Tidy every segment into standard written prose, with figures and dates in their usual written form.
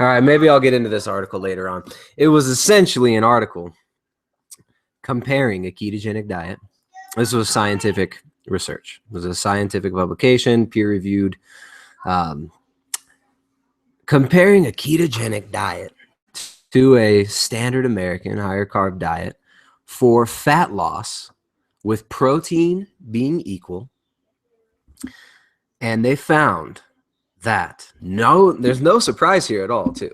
All right, maybe I'll get into this article later on. It was essentially an article comparing a ketogenic diet. This was scientific research. It was a scientific publication, peer-reviewed, comparing a ketogenic diet to a standard American higher carb diet for fat loss with protein being equal. And they found that there's no surprise here at all, too.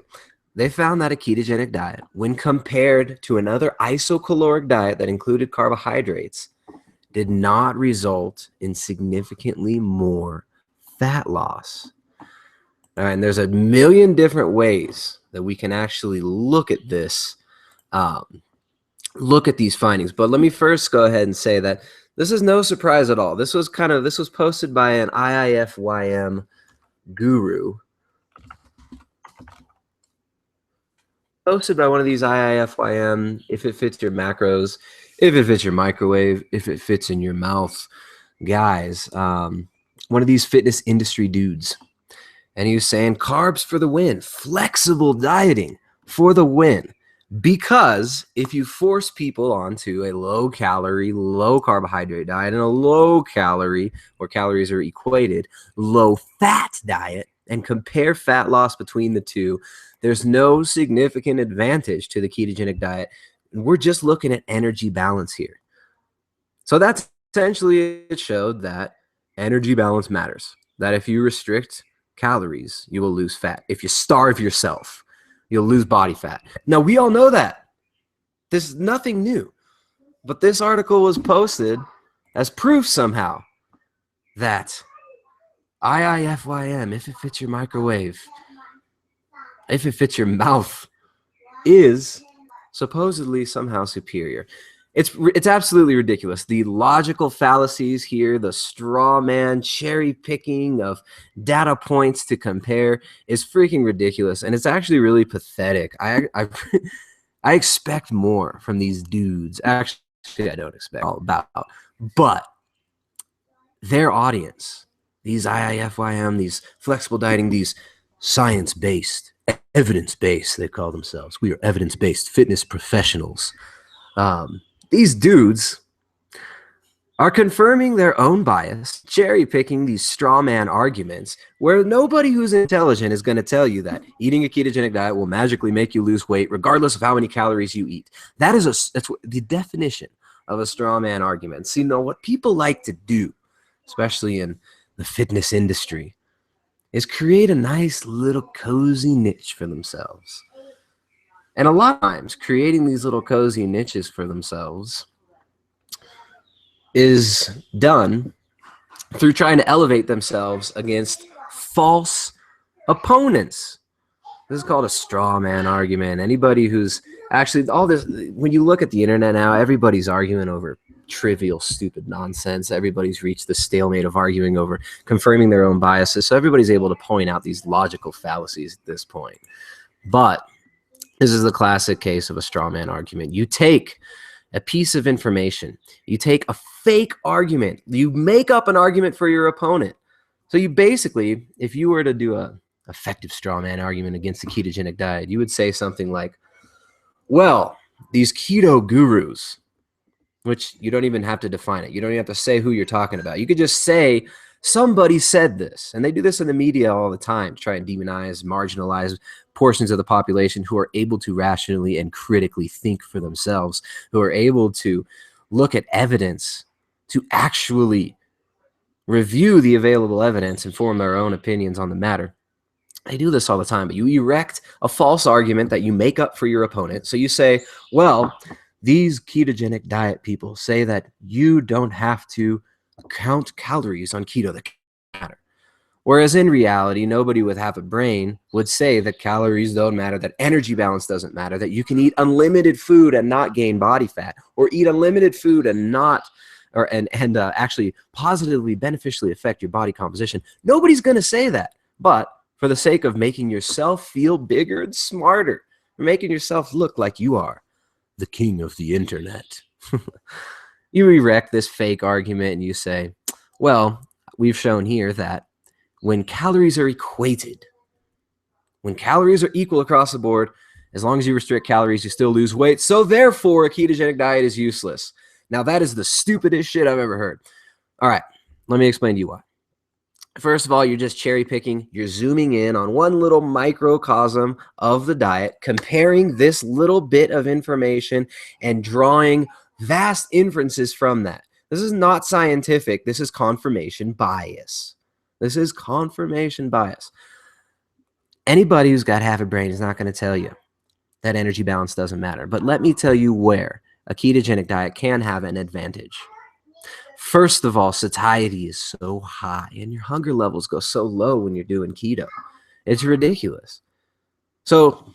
They found that a ketogenic diet, when compared to another isocaloric diet that included carbohydrates, did not result in significantly more fat loss. All right, and there's a million different ways that we can actually look at this, look at these findings. But let me first go ahead and say that this is no surprise at all. This was posted by an IIFYM guru, posted by one of these IIFYM, if it fits your macros, if it fits your microwave, if it fits in your mouth, guys, one of these fitness industry dudes. And he was saying carbs for the win, flexible dieting for the win. Because if you force people onto a low-calorie, low-carbohydrate diet and a low-calorie, where calories are equated, low-fat diet, and compare fat loss between the two, there's no significant advantage to the ketogenic diet. We're just looking at energy balance here. So that's essentially, it showed that energy balance matters. That if you restrict calories, you will lose fat. If you starve yourself, you'll lose body fat. Now, we all know that. This is nothing new. But this article was posted as proof somehow that IIFYM, if it fits your microwave, if it fits your mouth, is supposedly somehow superior. It's absolutely ridiculous. The logical fallacies here, the straw man cherry picking of data points to compare is freaking ridiculous, and it's actually really pathetic. I expect more from these dudes. Actually, I don't expect all about, but their audience, these IIFYM, these flexible dieting, these science-based, evidence-based, they call themselves. We are evidence-based fitness professionals. These dudes are confirming their own bias, cherry-picking these straw man arguments where nobody who's intelligent is going to tell you that eating a ketogenic diet will magically make you lose weight regardless of how many calories you eat. That's the definition of a straw man argument. So, what people like to do, especially in the fitness industry, is create a nice little cozy niche for themselves. And a lot of times, creating these little cozy niches for themselves is done through trying to elevate themselves against false opponents. This is called a straw man argument. Anybody who's actually all this, when you look at the internet now, everybody's arguing over trivial, stupid nonsense. Everybody's reached the stalemate of arguing over confirming their own biases. So everybody's able to point out these logical fallacies at this point. But this is the classic case of a straw man argument. You take a piece of information, you take a fake argument, you make up an argument for your opponent. So you basically, if you were to do a effective straw man argument against the ketogenic diet, you would say something like, well, these keto gurus, which you don't even have to define it. You don't even have to say who you're talking about. You could just say, somebody said this. And they do this in the media all the time to try and demonize, marginalize portions of the population who are able to rationally and critically think for themselves, who are able to look at evidence, to actually review the available evidence and form their own opinions on the matter. They do this all the time, but you erect a false argument that you make up for your opponent. So you say, well, these ketogenic diet people say that you don't have to count calories on keto that matter. Whereas in reality, nobody with half a brain would say that calories don't matter, that energy balance doesn't matter, that you can eat unlimited food and not gain body fat, or eat unlimited food and actually positively, beneficially affect your body composition. Nobody's going to say that. But for the sake of making yourself feel bigger and smarter, making yourself look like you are the king of the internet, you erect this fake argument and you say, well, we've shown here that when calories are equated when calories are equal across the board, as long as you restrict calories, you still lose weight. So therefore, a ketogenic diet is useless. Now, that is the stupidest shit I've ever heard. All right, let me explain to you why. First of all, you're just cherry picking. You're zooming in on one little microcosm of the diet, comparing this little bit of information and drawing vast inferences from that. This is not scientific. This is confirmation bias. This is confirmation bias. Anybody who's got half a brain is not going to tell you that energy balance doesn't matter. But let me tell you where a ketogenic diet can have an advantage. First of all, satiety is so high and your hunger levels go so low when you're doing keto. It's ridiculous. So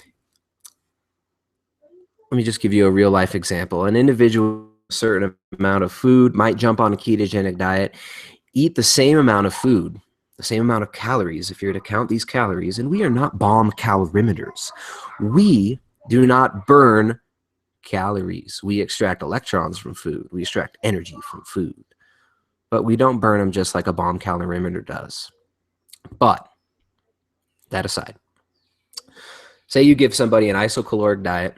let me just give you a real life example. An individual with a certain amount of food might jump on a ketogenic diet, eat the same amount of food, the same amount of calories, if you're to count these calories, and we are not bomb calorimeters. We do not burn calories. We extract electrons from food. We extract energy from food. But we don't burn them just like a bomb calorimeter does. But that aside, say you give somebody an isocaloric diet,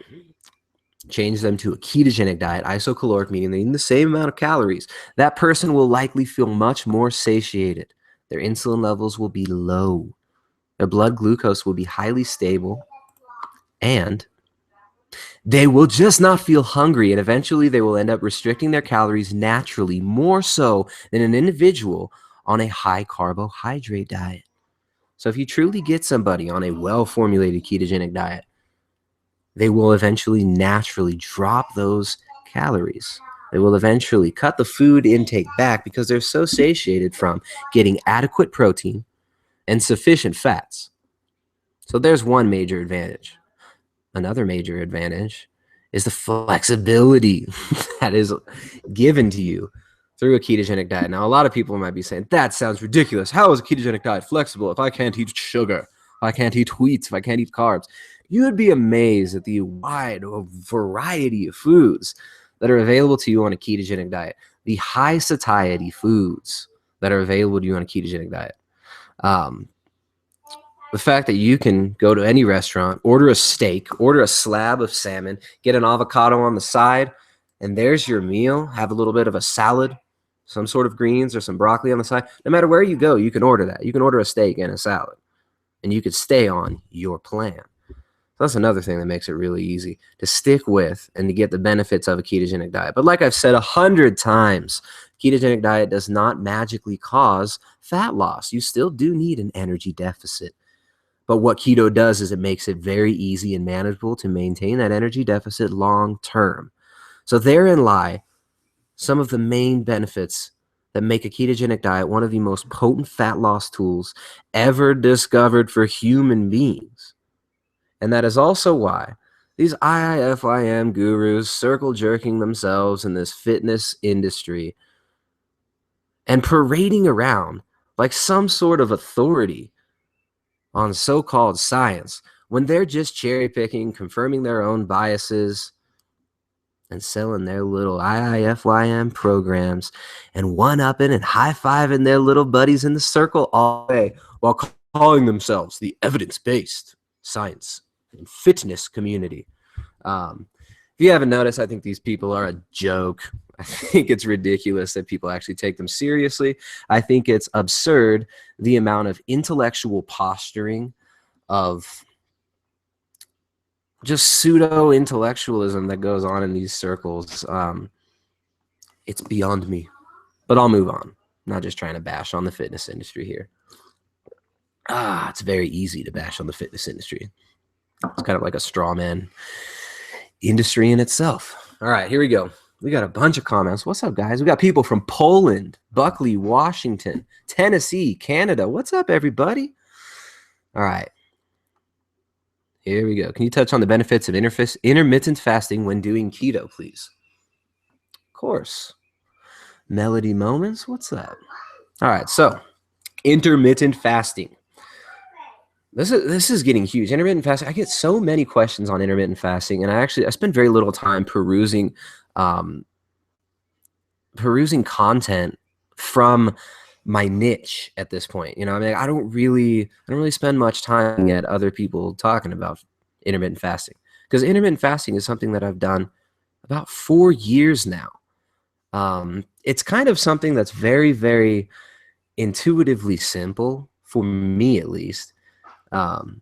change them to a ketogenic diet, isocaloric meaning they're eating the same amount of calories. That person will likely feel much more satiated. Their insulin levels will be low. Their blood glucose will be highly stable. And they will just not feel hungry, and eventually they will end up restricting their calories naturally, more so than an individual on a high carbohydrate diet. So if you truly get somebody on a well-formulated ketogenic diet, they will eventually naturally drop those calories. They will eventually cut the food intake back because they're so satiated from getting adequate protein and sufficient fats. So there's one major advantage. Another major advantage is the flexibility that is given to you through a ketogenic diet. Now, a lot of people might be saying, that sounds ridiculous. How is a ketogenic diet flexible if I can't eat sugar, if I can't eat wheat, if I can't eat carbs? You would be amazed at the wide variety of foods that are available to you on a ketogenic diet, the high satiety foods that are available to you on a ketogenic diet. The fact that you can go to any restaurant, order a steak, order a slab of salmon, get an avocado on the side, and there's your meal. Have a little bit of a salad, some sort of greens or some broccoli on the side. No matter where you go, you can order that. You can order a steak and a salad, and you could stay on your plan. So that's another thing that makes it really easy to stick with and to get the benefits of a ketogenic diet. But like I've said 100 times, ketogenic diet does not magically cause fat loss. You still do need an energy deficit. But what keto does is it makes it very easy and manageable to maintain that energy deficit long term. So therein lie some of the main benefits that make a ketogenic diet one of the most potent fat loss tools ever discovered for human beings. And that is also why these IIFYM gurus circle jerking themselves in this fitness industry and parading around like some sort of authority on so-called science when they're just cherry picking, confirming their own biases, and selling their little IIFYM programs and one-upping and high-fiving their little buddies in the circle all day while calling themselves the evidence-based science and fitness community. If you haven't noticed, I think these people are a joke. I think it's ridiculous that people actually take them seriously. I think it's absurd the amount of intellectual posturing, of just pseudo-intellectualism that goes on in these circles. It's beyond me. But I'll move on. I'm not just trying to bash on the fitness industry here. It's very easy to bash on the fitness industry. It's kind of like a straw man industry in itself. All right, here we go. We got a bunch of comments. What's up, guys? We got people from Poland, Buckley, Washington, Tennessee, Canada. What's up, everybody? All right. Here we go. Can you touch on the benefits of intermittent fasting when doing keto, please? Of course. Melody Moments, what's up? All right, so intermittent fasting. This is getting huge. Intermittent fasting. I get so many questions on intermittent fasting, and I spend very little time perusing content from my niche at this point. You know, I mean, I don't really spend much time at other people talking about intermittent fasting, because intermittent fasting is something that I've done about 4 years now. It's kind of something that's very, very intuitively simple for me, at least. And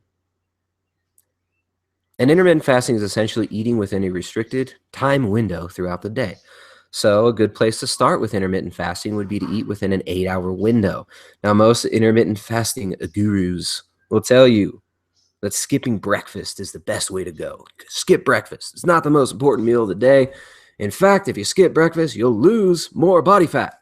intermittent fasting is essentially eating within a restricted time window throughout the day. So a good place to start with intermittent fasting would be to eat within an 8-hour window. Now, most intermittent fasting gurus will tell you that skipping breakfast is the best way to go. Skip breakfast. It's not the most important meal of the day. In fact, if you skip breakfast, you'll lose more body fat.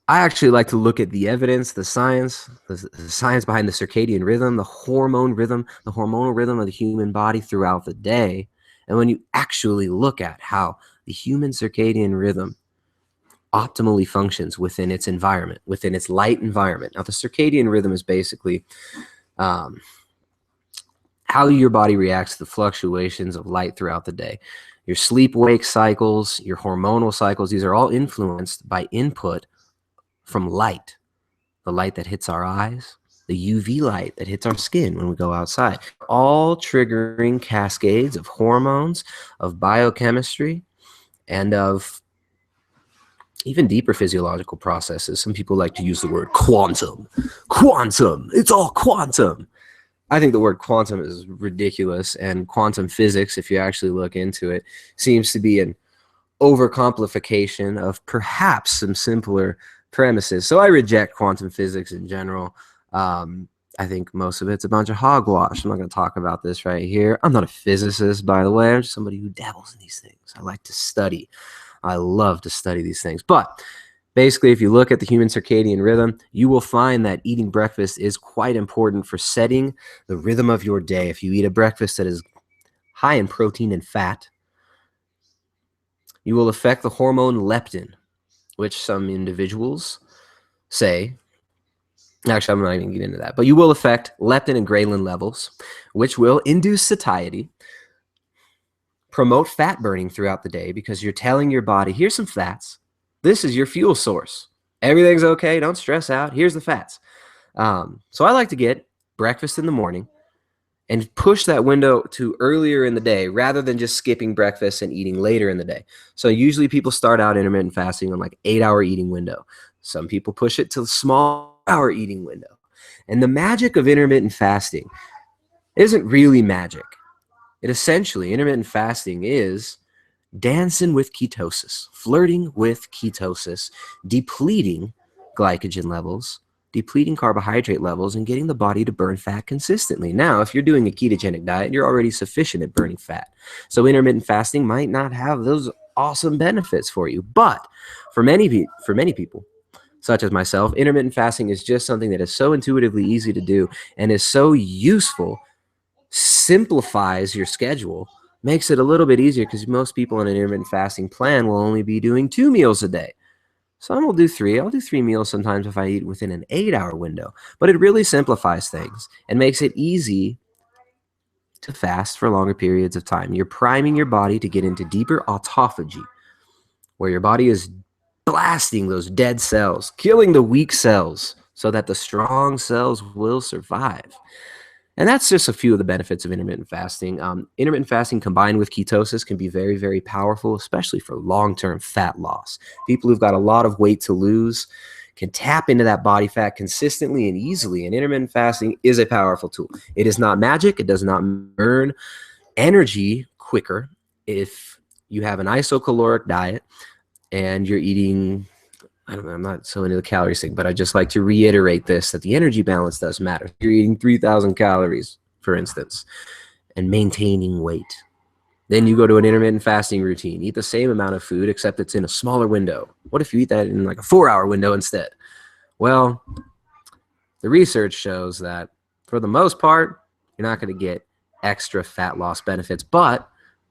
I actually like to look at the evidence, the science behind the circadian rhythm, the hormonal rhythm of the human body throughout the day. And when you actually look at how the human circadian rhythm optimally functions within its environment, within its light environment. Now, the circadian rhythm is basically how your body reacts to the fluctuations of light throughout the day. Your sleep-wake cycles, your hormonal cycles, these are all influenced by input from light, the light that hits our eyes, the UV light that hits our skin when we go outside, all triggering cascades of hormones, of biochemistry, and of even deeper physiological processes. Some people like to use the word quantum. Quantum, it's all quantum. I think the word quantum is ridiculous, and quantum physics, if you actually look into it, seems to be an overcomplication of perhaps some simpler premises. So I reject quantum physics in general. I think most of it's a bunch of hogwash. I'm not going to talk about this right here. I'm not a physicist, by the way. I'm just somebody who dabbles in these things. I like to study. I love to study these things. But basically, if you look at the human circadian rhythm, you will find that eating breakfast is quite important for setting the rhythm of your day. If you eat a breakfast that is high in protein and fat, you will affect the hormone leptin, which some individuals say, actually, I'm not even going to get into that, but you will affect leptin and ghrelin levels, which will induce satiety, promote fat burning throughout the day, because you're telling your body, here's some fats. This is your fuel source. Everything's okay. Don't stress out. Here's the fats. So I like to get breakfast in the morning and push that window to earlier in the day rather than just skipping breakfast and eating later in the day. So usually people start out intermittent fasting on like 8-hour eating window. Some people push it to the small hour eating window. And the magic of intermittent fasting isn't really magic. It essentially, intermittent fasting is dancing with ketosis, flirting with ketosis, depleting glycogen levels, depleting carbohydrate levels, and getting the body to burn fat consistently. Now, if you're doing a ketogenic diet, you're already sufficient at burning fat. So intermittent fasting might not have those awesome benefits for you. But for many people, such as myself, intermittent fasting is just something that is so intuitively easy to do and is so useful, simplifies your schedule, makes it a little bit easier, because most people in an intermittent fasting plan will only be doing 2 meals a day. Some will do 3. I'll do 3 meals sometimes if I eat within an 8-hour window. But it really simplifies things and makes it easy to fast for longer periods of time. You're priming your body to get into deeper autophagy, where your body is blasting those dead cells, killing the weak cells so that the strong cells will survive. And that's just a few of the benefits of intermittent fasting. Intermittent fasting combined with ketosis can be very, very powerful, especially for long-term fat loss. People who've got a lot of weight to lose can tap into that body fat consistently and easily, and intermittent fasting is a powerful tool. It is not magic. It does not burn energy quicker if you have an isocaloric diet and you're eating, I don't know, I'm not so into the calories thing, but I just like to reiterate this, that the energy balance does matter. You're eating 3,000 calories, for instance, and maintaining weight. Then you go to an intermittent fasting routine, eat the same amount of food, except it's in a smaller window. What if you eat that in like a 4-hour window instead? Well, the research shows that for the most part, you're not going to get extra fat loss benefits, but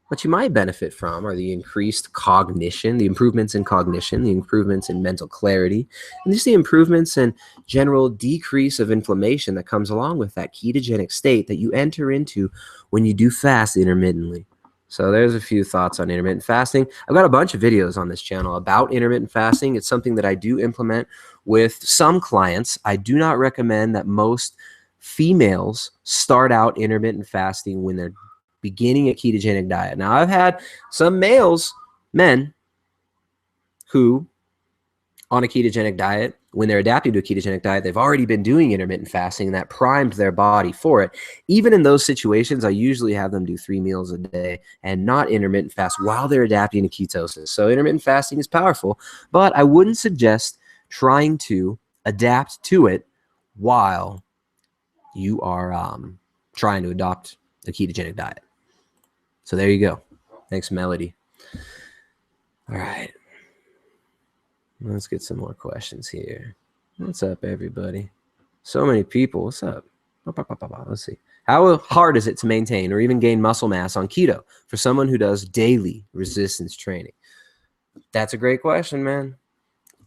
what you might benefit from are the increased cognition, the improvements in cognition, the improvements in mental clarity, and just the improvements in general decrease of inflammation that comes along with that ketogenic state that you enter into when you do fast intermittently. So there's a few thoughts on intermittent fasting. I've got a bunch of videos on this channel about intermittent fasting. It's something that I do implement with some clients. I do not recommend that most females start out intermittent fasting when they're beginning a ketogenic diet. Now, I've had some men, who on a ketogenic diet, when they're adapting to a ketogenic diet, they've already been doing intermittent fasting, and that primed their body for it. Even in those situations, I usually have them do 3 meals a day and not intermittent fast while they're adapting to ketosis. So intermittent fasting is powerful, but I wouldn't suggest trying to adapt to it while you are trying to adopt a ketogenic diet. So there you go. Thanks, Melody. All right. Let's get some more questions here. What's up, everybody? So many people. What's up? Let's see. How hard is it to maintain or even gain muscle mass on keto for someone who does daily resistance training? That's a great question, man.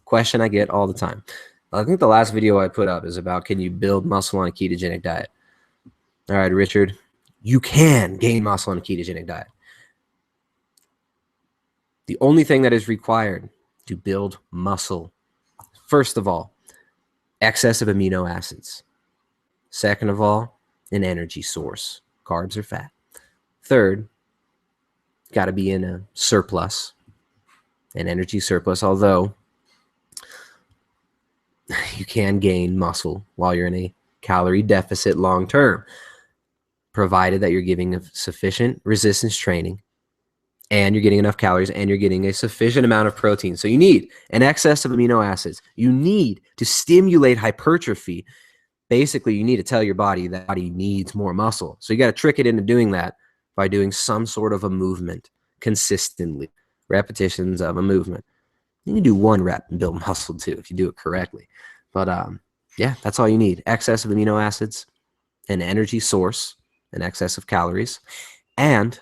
Question I get all the time. I think the last video I put up is about, can you build muscle on a ketogenic diet? All right, Richard, you can gain muscle on a ketogenic diet. The only thing that is required to build muscle, first of all, excess of amino acids. Second of all, an energy source, carbs or fat. Third, got to be in a surplus, an energy surplus, although you can gain muscle while you're in a calorie deficit long term, provided that you're giving sufficient resistance training and you're getting enough calories and you're getting a sufficient amount of protein. So you need an excess of amino acids. You need to stimulate hypertrophy. Basically, you need to tell your body that body needs more muscle. So you got to trick it into doing that by doing some sort of a movement consistently, repetitions of a movement. You can do 1 rep and build muscle too if you do it correctly. But yeah, that's all you need. Excess of amino acids, an energy source, an excess of calories, and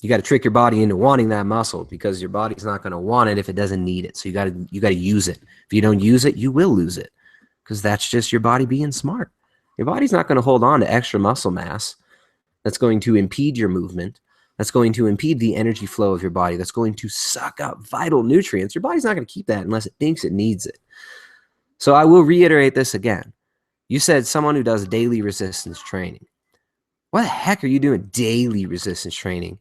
you got to trick your body into wanting that muscle, because your body's not going to want it if it doesn't need it. So you got to use it. If you don't use it, you will lose it, because that's just your body being smart. Your body's not going to hold on to extra muscle mass that's going to impede your movement, that's going to impede the energy flow of your body, that's going to suck up vital nutrients. Your body's not going to keep that unless it thinks it needs it. So I will reiterate this again. You said someone who does daily resistance training. Why the heck are you doing daily resistance training?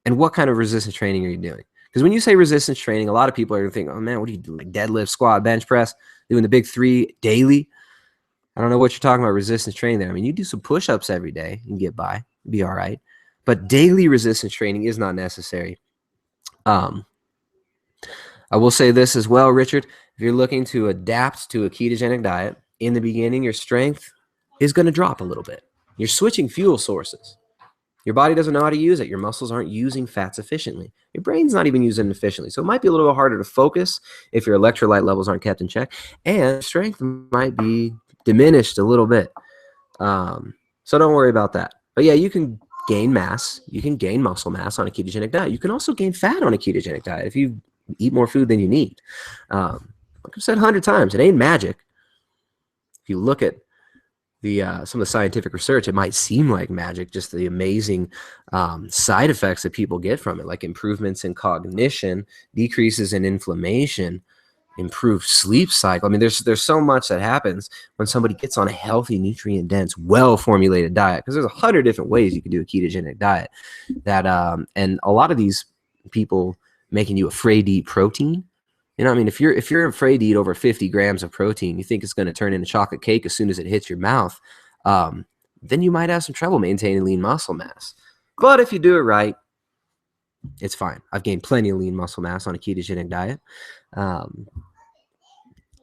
And what kind of resistance training are you doing? Because when you say resistance training, a lot of people are going to think, oh man, what do you do? Like deadlift, squat, bench press, doing the big 3 daily? I don't know what you're talking about resistance training there. I mean, you do some push-ups every day and get by, be all right. But daily resistance training is not necessary. I will say this as well, Richard. If you're looking to adapt to a ketogenic diet, in the beginning, your strength is going to drop a little bit. You're switching fuel sources. Your body doesn't know how to use it. Your muscles aren't using fats efficiently. Your brain's not even using it efficiently. So it might be a little bit harder to focus if your electrolyte levels aren't kept in check, and strength might be diminished a little bit. So don't worry about that. But yeah, you can gain mass. You can gain muscle mass on a ketogenic diet. You can also gain fat on a ketogenic diet if you eat more food than you need. Like I've said 100 times, it ain't magic. If you look at some of the scientific research, it might seem like magic, just the amazing side effects that people get from it, like improvements in cognition, decreases in inflammation, improved sleep cycle. I mean, there's so much that happens when somebody gets on a healthy, nutrient-dense, well-formulated diet, because there's 100 different ways you can do a ketogenic diet. That and a lot of these people making you afraid to eat protein. You know what I mean? If you're afraid to eat over 50 grams of protein, you think it's going to turn into chocolate cake as soon as it hits your mouth, then you might have some trouble maintaining lean muscle mass. But if you do it right, it's fine. I've gained plenty of lean muscle mass on a ketogenic diet.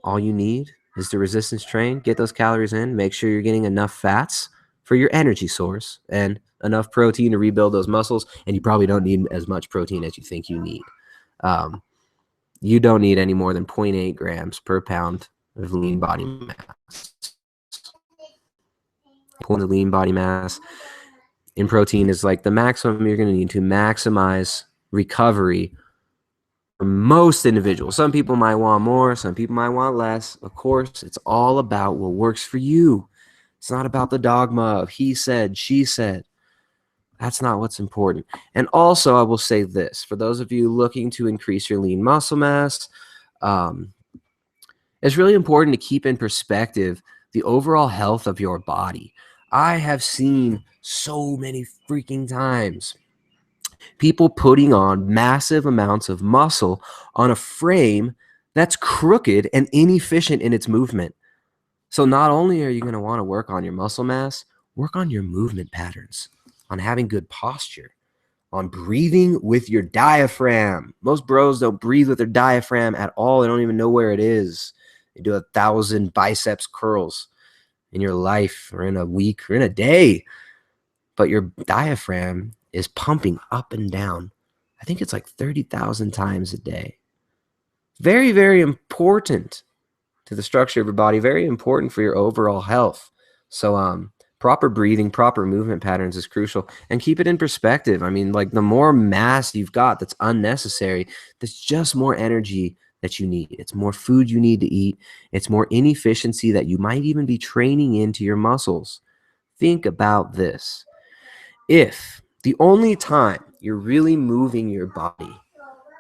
All you need is to resistance train, get those calories in, make sure you're getting enough fats for your energy source and enough protein to rebuild those muscles. And you probably don't need as much protein as you think you need. You don't need any more than 0.8 grams per pound of lean body mass. The lean body mass in protein is like the maximum you're going to need to maximize recovery for most individuals. Some people might want more, some people might want less. Of course, it's all about what works for you. It's not about the dogma of he said, she said. That's not what's important. And also, I will say this, for those of you looking to increase your lean muscle mass, it's really important to keep in perspective the overall health of your body. I have seen so many freaking times people putting on massive amounts of muscle on a frame that's crooked and inefficient in its movement. So not only are you going to want to work on your muscle mass, work on your movement patterns, on having good posture, on breathing with your diaphragm. Most bros don't breathe with their diaphragm at all. They don't even know where it is. They do 1,000 biceps curls in your life or in a week or in a day. But your diaphragm is pumping up and down. I think it's like 30,000 times a day. Very, very important to the structure of your body. Very important for your overall health. So proper breathing, proper movement patterns is crucial. And keep it in perspective. I mean, like the more mass you've got that's unnecessary, that's just more energy that you need. It's more food you need to eat. It's more inefficiency that you might even be training into your muscles. Think about this. If the only time you're really moving your body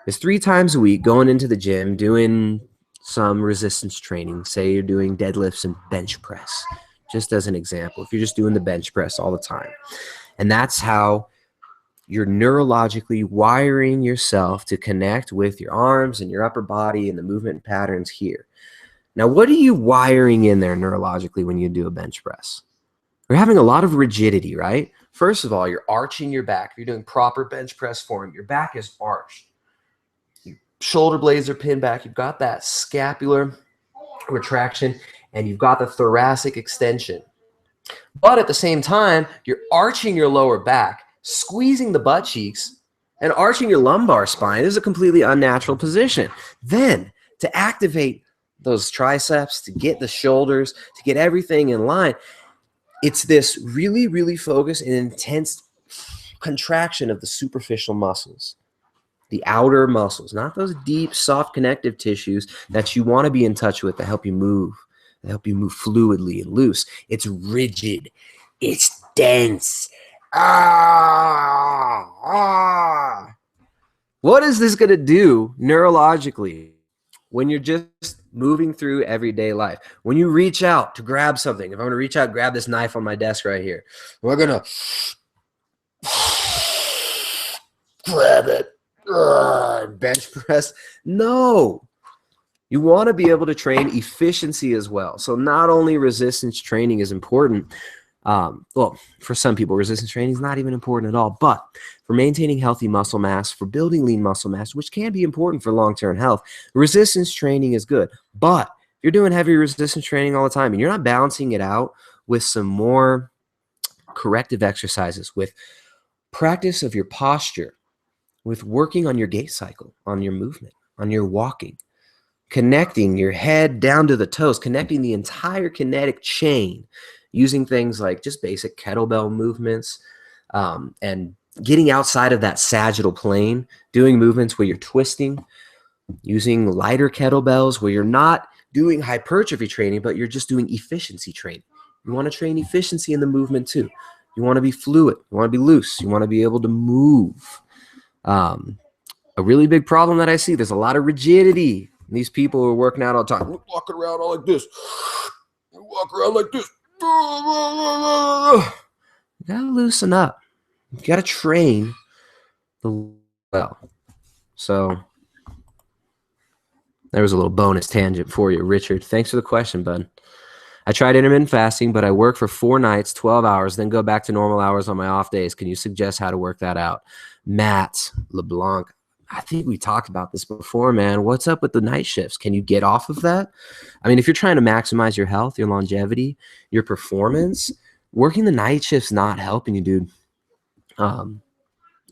is 3 times a week, going into the gym, doing some resistance training, say you're doing deadlifts and bench press, just as an example, if you're just doing the bench press all the time, and that's how you're neurologically wiring yourself to connect with your arms and your upper body and the movement patterns here. Now, what are you wiring in there neurologically when you do a bench press? You're having a lot of rigidity, right? First of all, you're arching your back. If you're doing proper bench press form, your back is arched. Your shoulder blades are pinned back. You've got that scapular retraction, and you've got the thoracic extension. But at the same time, you're arching your lower back, squeezing the butt cheeks, and arching your lumbar spine. This is a completely unnatural position. Then, to activate those triceps, to get the shoulders, to get everything in line, it's this really, really focused and intense contraction of the superficial muscles, the outer muscles, not those deep, soft connective tissues that you want to be in touch with to help you move fluidly and loose. It's rigid. It's dense. What is this going to do neurologically when you're just moving through everyday life? When you reach out to grab something, if I'm going to reach out, grab this knife on my desk right here, we're going to grab it, bench press. No. You want to be able to train efficiency as well. So not only resistance training is important, well, for some people, resistance training is not even important at all, but for maintaining healthy muscle mass, for building lean muscle mass, which can be important for long-term health, resistance training is good. But if you're doing heavy resistance training all the time and you're not balancing it out with some more corrective exercises, with practice of your posture, with working on your gait cycle, on your movement, on your walking, connecting your head down to the toes, connecting the entire kinetic chain, using things like just basic kettlebell movements, and getting outside of that sagittal plane, doing movements where you're twisting, using lighter kettlebells where you're not doing hypertrophy training, but you're just doing efficiency training. You want to train efficiency in the movement too. You want to be fluid. You want to be loose. You want to be able to move. A really big problem that I see, there's a lot of rigidity. These people who are working out all the time, walking around all like this. Walk around like this. You gotta loosen up. You gotta train well. So there was a little bonus tangent for you, Richard. Thanks for the question, bud. I tried intermittent fasting, but I work for 4 nights, 12 hours, then go back to normal hours on my off days. Can you suggest how to work that out? Matt LeBlanc, I think we talked about this before, man. What's up with the night shifts? Can you get off of that? I mean, if you're trying to maximize your health, your longevity, your performance, working the night shift's not helping you, dude.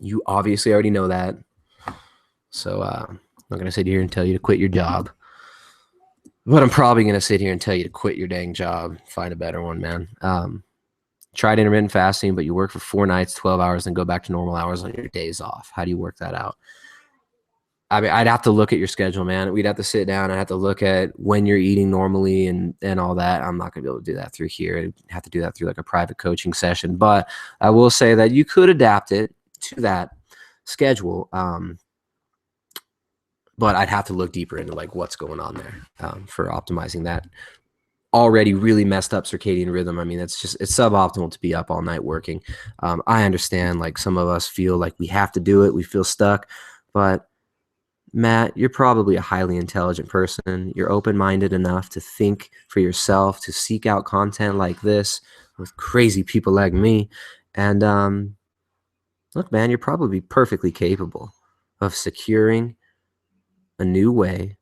You obviously already know that. So I'm not going to sit here and tell you to quit your job. But I'm probably going to sit here and tell you to quit your dang job. Find a better one, man. Tried intermittent fasting, but you work for 4 nights, 12 hours, then go back to normal hours on your days off. How do you work that out? I mean, I'd have to look at your schedule, man. We'd have to sit down. I'd have to look at when you're eating normally and all that. I'm not going to be able to do that through here. I'd have to do that through like a private coaching session. But I will say that you could adapt it to that schedule. But I'd have to look deeper into like what's going on there for optimizing that already really messed up circadian rhythm. I mean, it's suboptimal to be up all night working. I understand like some of us feel like we have to do it. We feel stuck, but Matt, you're probably a highly intelligent person. You're open-minded enough to think for yourself, to seek out content like this with crazy people like me. And look, man, you're probably perfectly capable of securing a new way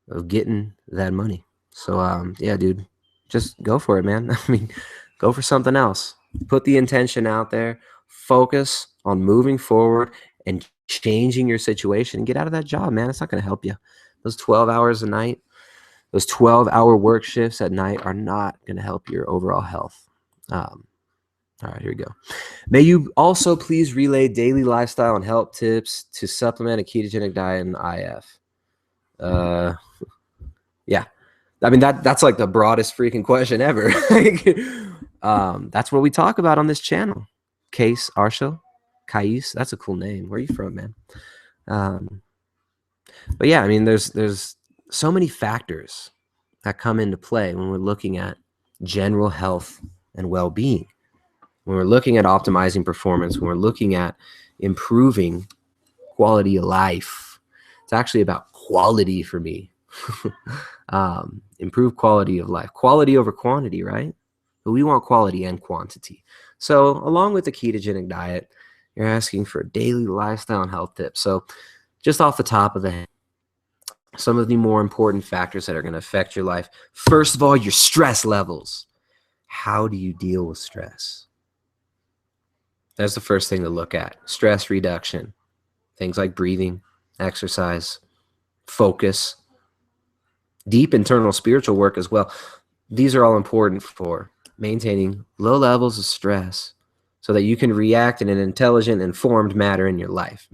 of getting that money. So, yeah, dude, just go for it, man. I mean, go for something else. Put the intention out there. Focus on moving forward and changing your situation and get out of that job, man. It's not going to help you. Those 12 hours a night, those 12-hour work shifts at night are not going to help your overall health. All right, here we go. May you also please relay daily lifestyle and health tips to supplement a ketogenic diet and IF. Yeah. I mean, that's like the broadest freaking question ever. That's what we talk about on this channel. Case Arshel. Kais, that's a cool name. Where are you from, man? But yeah, I mean, there's so many factors that come into play when we're looking at general health and well-being. When we're looking at optimizing performance, when we're looking at improving quality of life, it's actually about quality for me. Improve quality of life, quality over quantity, right? But we want quality and quantity. So along with the ketogenic diet, you're asking for daily lifestyle and health tips. So just off the top of the head, some of the more important factors that are going to affect your life. First of all, your stress levels. How do you deal with stress? That's the first thing to look at. Stress reduction. Things like breathing, exercise, focus, deep internal spiritual work as well. These are all important for maintaining low levels of stress so that you can react in an intelligent, informed manner in your life.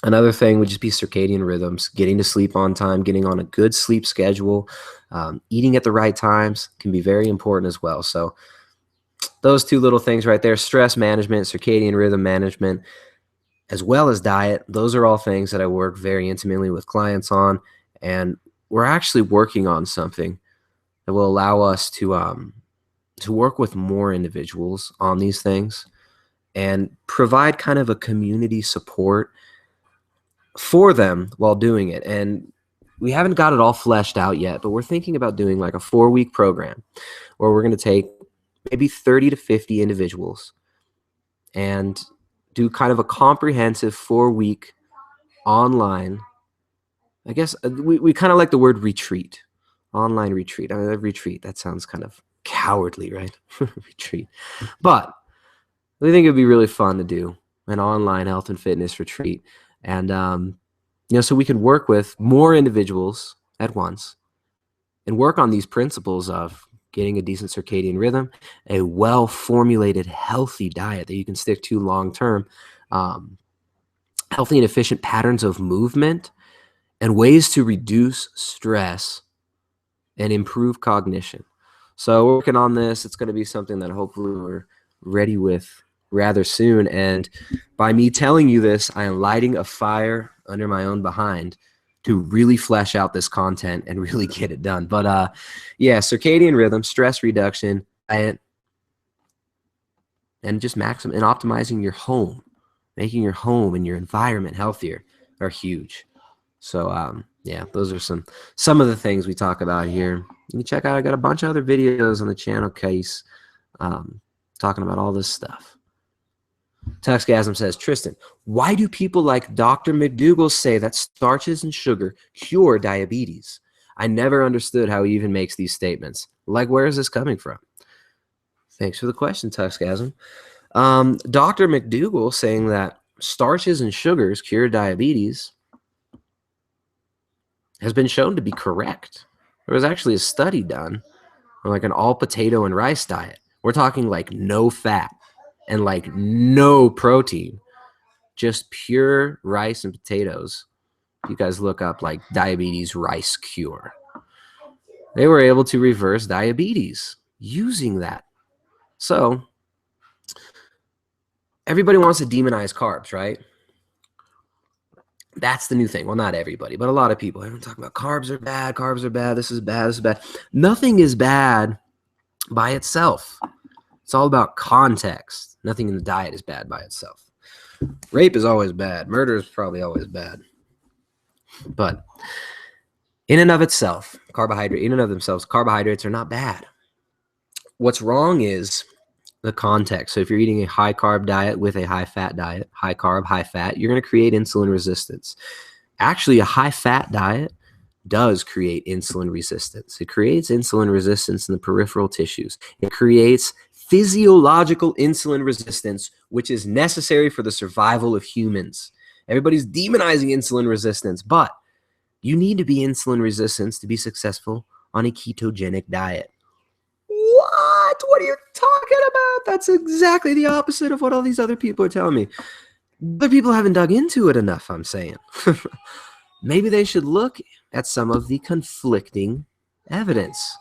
Another thing would just be circadian rhythms, getting to sleep on time, getting on a good sleep schedule, eating at the right times can be very important as well. So those two little things right there, stress management, circadian rhythm management, as well as diet, those are all things that I work very intimately with clients on. And we're actually working on something that will allow us to work with more individuals on these things and provide kind of a community support for them while doing it. And we haven't got it all fleshed out yet, but we're thinking about doing like a 4-week program where we're going to take maybe 30 to 50 individuals and do kind of a comprehensive 4-week online. I guess we kind of like the word retreat, online retreat. I mean, retreat, that sounds kind of cowardly, right? Retreat. But we think it'd be really fun to do an online health and fitness retreat. And, so we could work with more individuals at once and work on these principles of getting a decent circadian rhythm, a well-formulated, healthy diet that you can stick to long-term, healthy and efficient patterns of movement, and ways to reduce stress and improve cognition. So we're working on this. It's going to be something that hopefully we're ready with rather soon. And by me telling you this, I am lighting a fire under my own behind to really flesh out this content and really get it done. But yeah, circadian rhythm, stress reduction, diet, and just maximum and optimizing your home, making your home and your environment healthier are huge. So yeah, those are some of the things we talk about here. You can check out, I got a bunch of other videos on the channel, Case, talking about all this stuff. Tuxgasm says, Tristan, why do people like Dr. McDougall say that starches and sugar cure diabetes? I never understood how he even makes these statements. Like, where is this coming from? Thanks for the question, Tuxgasm. Dr. McDougall saying that starches and sugars cure diabetes has been shown to be correct. There was actually a study done on like an all potato and rice diet. We're talking like no fat and like no protein. just pure rice and potatoes, you guys look up like diabetes rice cure. They were able to reverse diabetes using that. So everybody wants to demonize carbs, right? That's the new thing. Well, not everybody, but a lot of people. Everyone talking about carbs are bad, this is bad, this is bad. Nothing is bad by itself. It's all about context. Nothing in the diet is bad by itself. Rape is always bad. Murder is probably always bad. But in and of itself, carbohydrates are not bad. What's wrong is the context. So if you're eating a high carb diet with a high fat diet, high carb, high fat, you're going to create insulin resistance. Actually, a high fat diet does create insulin resistance. It creates insulin resistance in the peripheral tissues. It creates physiological insulin resistance, which is necessary for the survival of humans. Everybody's demonizing insulin resistance, but you need to be insulin resistant to be successful on a ketogenic diet. What? What are you talking about? That's exactly the opposite of what all these other people are telling me. Other people haven't dug into it enough, I'm saying. Maybe they should look at some of the conflicting evidence.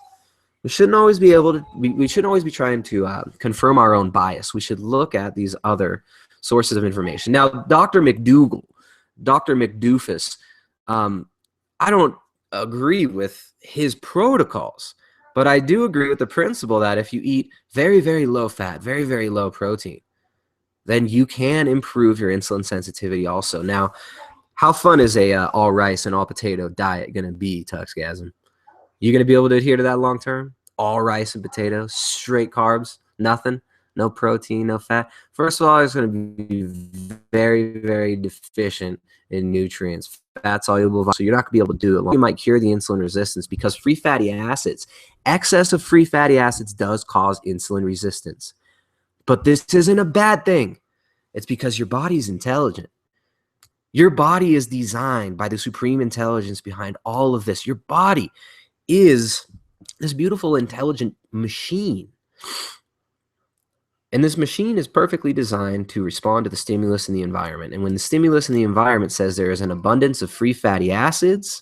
We shouldn't always be able to, we shouldn't always be trying to confirm our own bias. We should look at these other sources of information. Now, Dr. McDougall, Dr. McDoofus, I don't agree with his protocols, but I do agree with the principle that if you eat very, very low fat, very, very low protein, then you can improve your insulin sensitivity also. Now, how fun is a all rice and all potato diet going to be, Tuxgasm? You going to be able to adhere to that long term? All rice and potatoes, straight carbs, nothing, no protein, no fat. First of all, it's going to be very, very deficient in nutrients, fat soluble. So you're not going to be able to do it long. You might cure the insulin resistance because free fatty acids, excess of free fatty acids does cause insulin resistance. But this isn't a bad thing. It's because your body's intelligent. Your body is designed by the supreme intelligence behind all of this. Your body is this beautiful, intelligent machine. And this machine is perfectly designed to respond to the stimulus in the environment. And when the stimulus in the environment says there is an abundance of free fatty acids,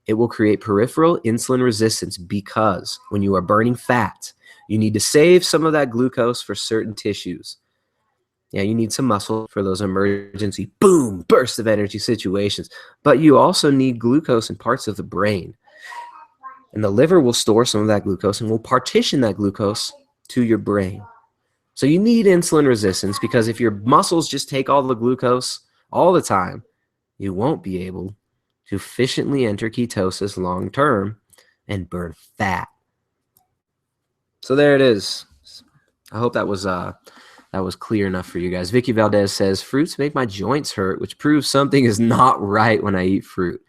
it will create peripheral insulin resistance because when you are burning fat, you need to save some of that glucose for certain tissues. Yeah, you need some muscle for those emergency, boom, burst of energy situations. But you also need glucose in parts of the brain. And the liver will store some of that glucose and will partition that glucose to your brain. So you need insulin resistance because if your muscles just take all the glucose all the time, you won't be able to efficiently enter ketosis long term and burn fat. So there it is. I hope that was clear enough for you guys. Vicky Valdez says, fruits make my joints hurt, which proves something is not right when I eat fruit.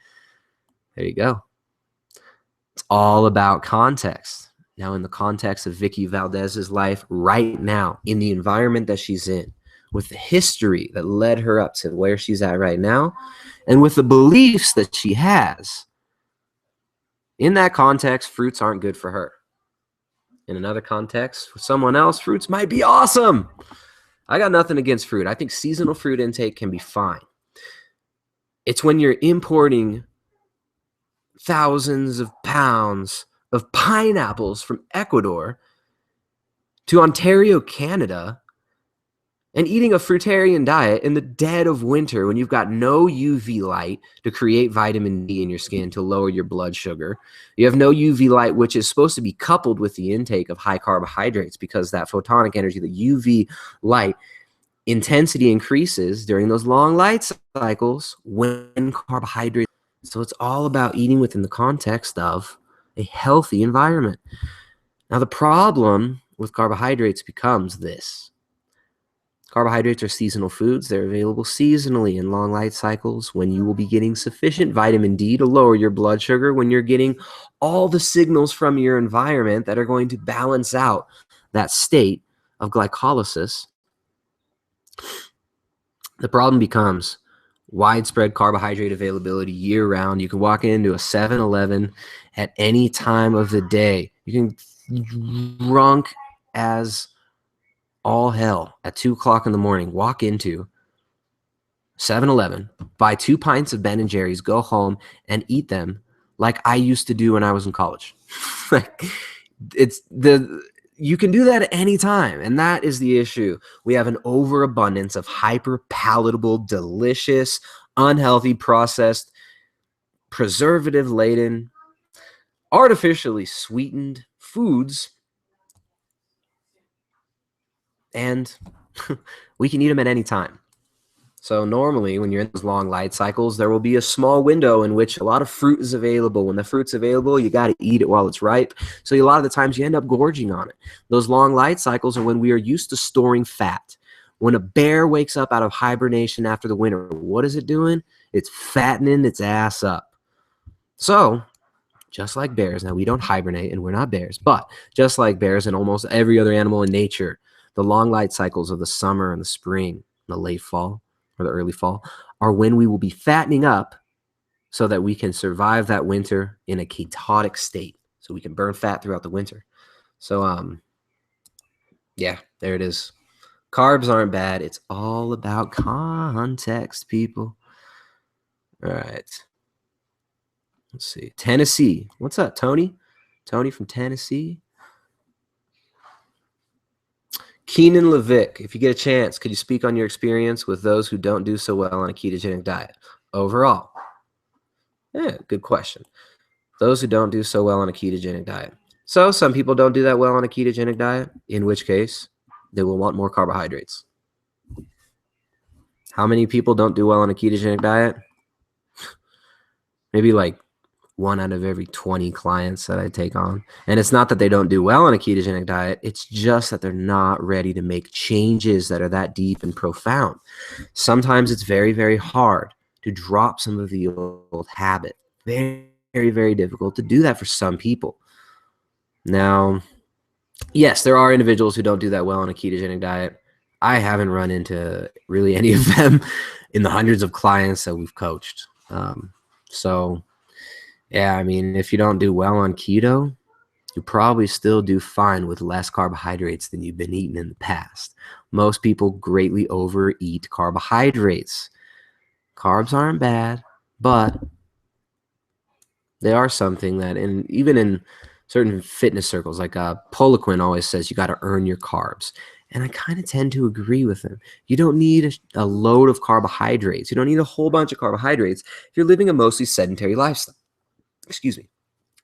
There you go. It's all about context. Now, in the context of Vicky Valdez's life right now, in the environment that she's in, with the history that led her up to where she's at right now, and with the beliefs that she has, in that context, fruits aren't good for her. In another context, for someone else, fruits might be awesome. I got nothing against fruit. I think seasonal fruit intake can be fine. It's when you're importing thousands of pounds of pineapples from Ecuador to Ontario, Canada, and eating a fruitarian diet in the dead of winter when you've got no UV light to create vitamin D in your skin to lower your blood sugar. You have no UV light, which is supposed to be coupled with the intake of high carbohydrates because that photonic energy, the UV light intensity increases during those long light cycles when carbohydrates. So it's all about eating within the context of a healthy environment. Now, the problem with carbohydrates becomes this. Carbohydrates are seasonal foods. They're available seasonally in long light cycles when you will be getting sufficient vitamin D to lower your blood sugar, when you're getting all the signals from your environment that are going to balance out that state of glycolysis. The problem becomes widespread carbohydrate availability year-round. You can walk into a 7-Eleven at any time of the day. You can be drunk as all hell at 2 o'clock in the morning, walk into 7-Eleven, buy 2 pints of Ben and Jerry's, go home and eat them like I used to do when I was in college. Like, you can do that at any time, and that is the issue. We have an overabundance of hyper palatable, delicious, unhealthy, processed, preservative laden, artificially sweetened foods, and we can eat them at any time. So normally when you're in those long light cycles, there will be a small window in which a lot of fruit is available. When the fruit's available, you got to eat it while it's ripe. So a lot of the times you end up gorging on it. Those long light cycles are when we are used to storing fat. When a bear wakes up out of hibernation after the winter, what is it doing? It's fattening its ass up. So just like bears, now we don't hibernate and we're not bears, but just like bears and almost every other animal in nature, the long light cycles of the summer and the spring, the late fall, or the early fall, are when we will be fattening up so that we can survive that winter in a ketotic state, so we can burn fat throughout the winter. So yeah, there it is. Carbs aren't bad. It's all about context, people. All right, let's see. Tennessee, what's up, Tony? Tony from Tennessee. Keenan Levick, if you get a chance, could you speak on your experience with those who don't do so well on a ketogenic diet overall? Yeah, good question. Those who don't do so well on a ketogenic diet. So some people don't do that well on a ketogenic diet, in which case they will want more carbohydrates. How many people don't do well on a ketogenic diet? Maybe like 1 out of every 20 clients that I take on. And it's not that they don't do well on a ketogenic diet. It's just that they're not ready to make changes that are that deep and profound. Sometimes it's very, very hard to drop some of the old habit. Very, very, very difficult to do that for some people. Now, yes, there are individuals who don't do that well on a ketogenic diet. I haven't run into really any of them in the hundreds of clients that we've coached. Yeah, I mean, if you don't do well on keto, you probably still do fine with less carbohydrates than you've been eating in the past. Most people greatly overeat carbohydrates. Carbs aren't bad, but they are something that, even in certain fitness circles, like Poliquin always says, you got to earn your carbs. And I kind of tend to agree with him. You don't need a load of carbohydrates. You don't need a whole bunch of carbohydrates if you're living a mostly sedentary lifestyle. Excuse me.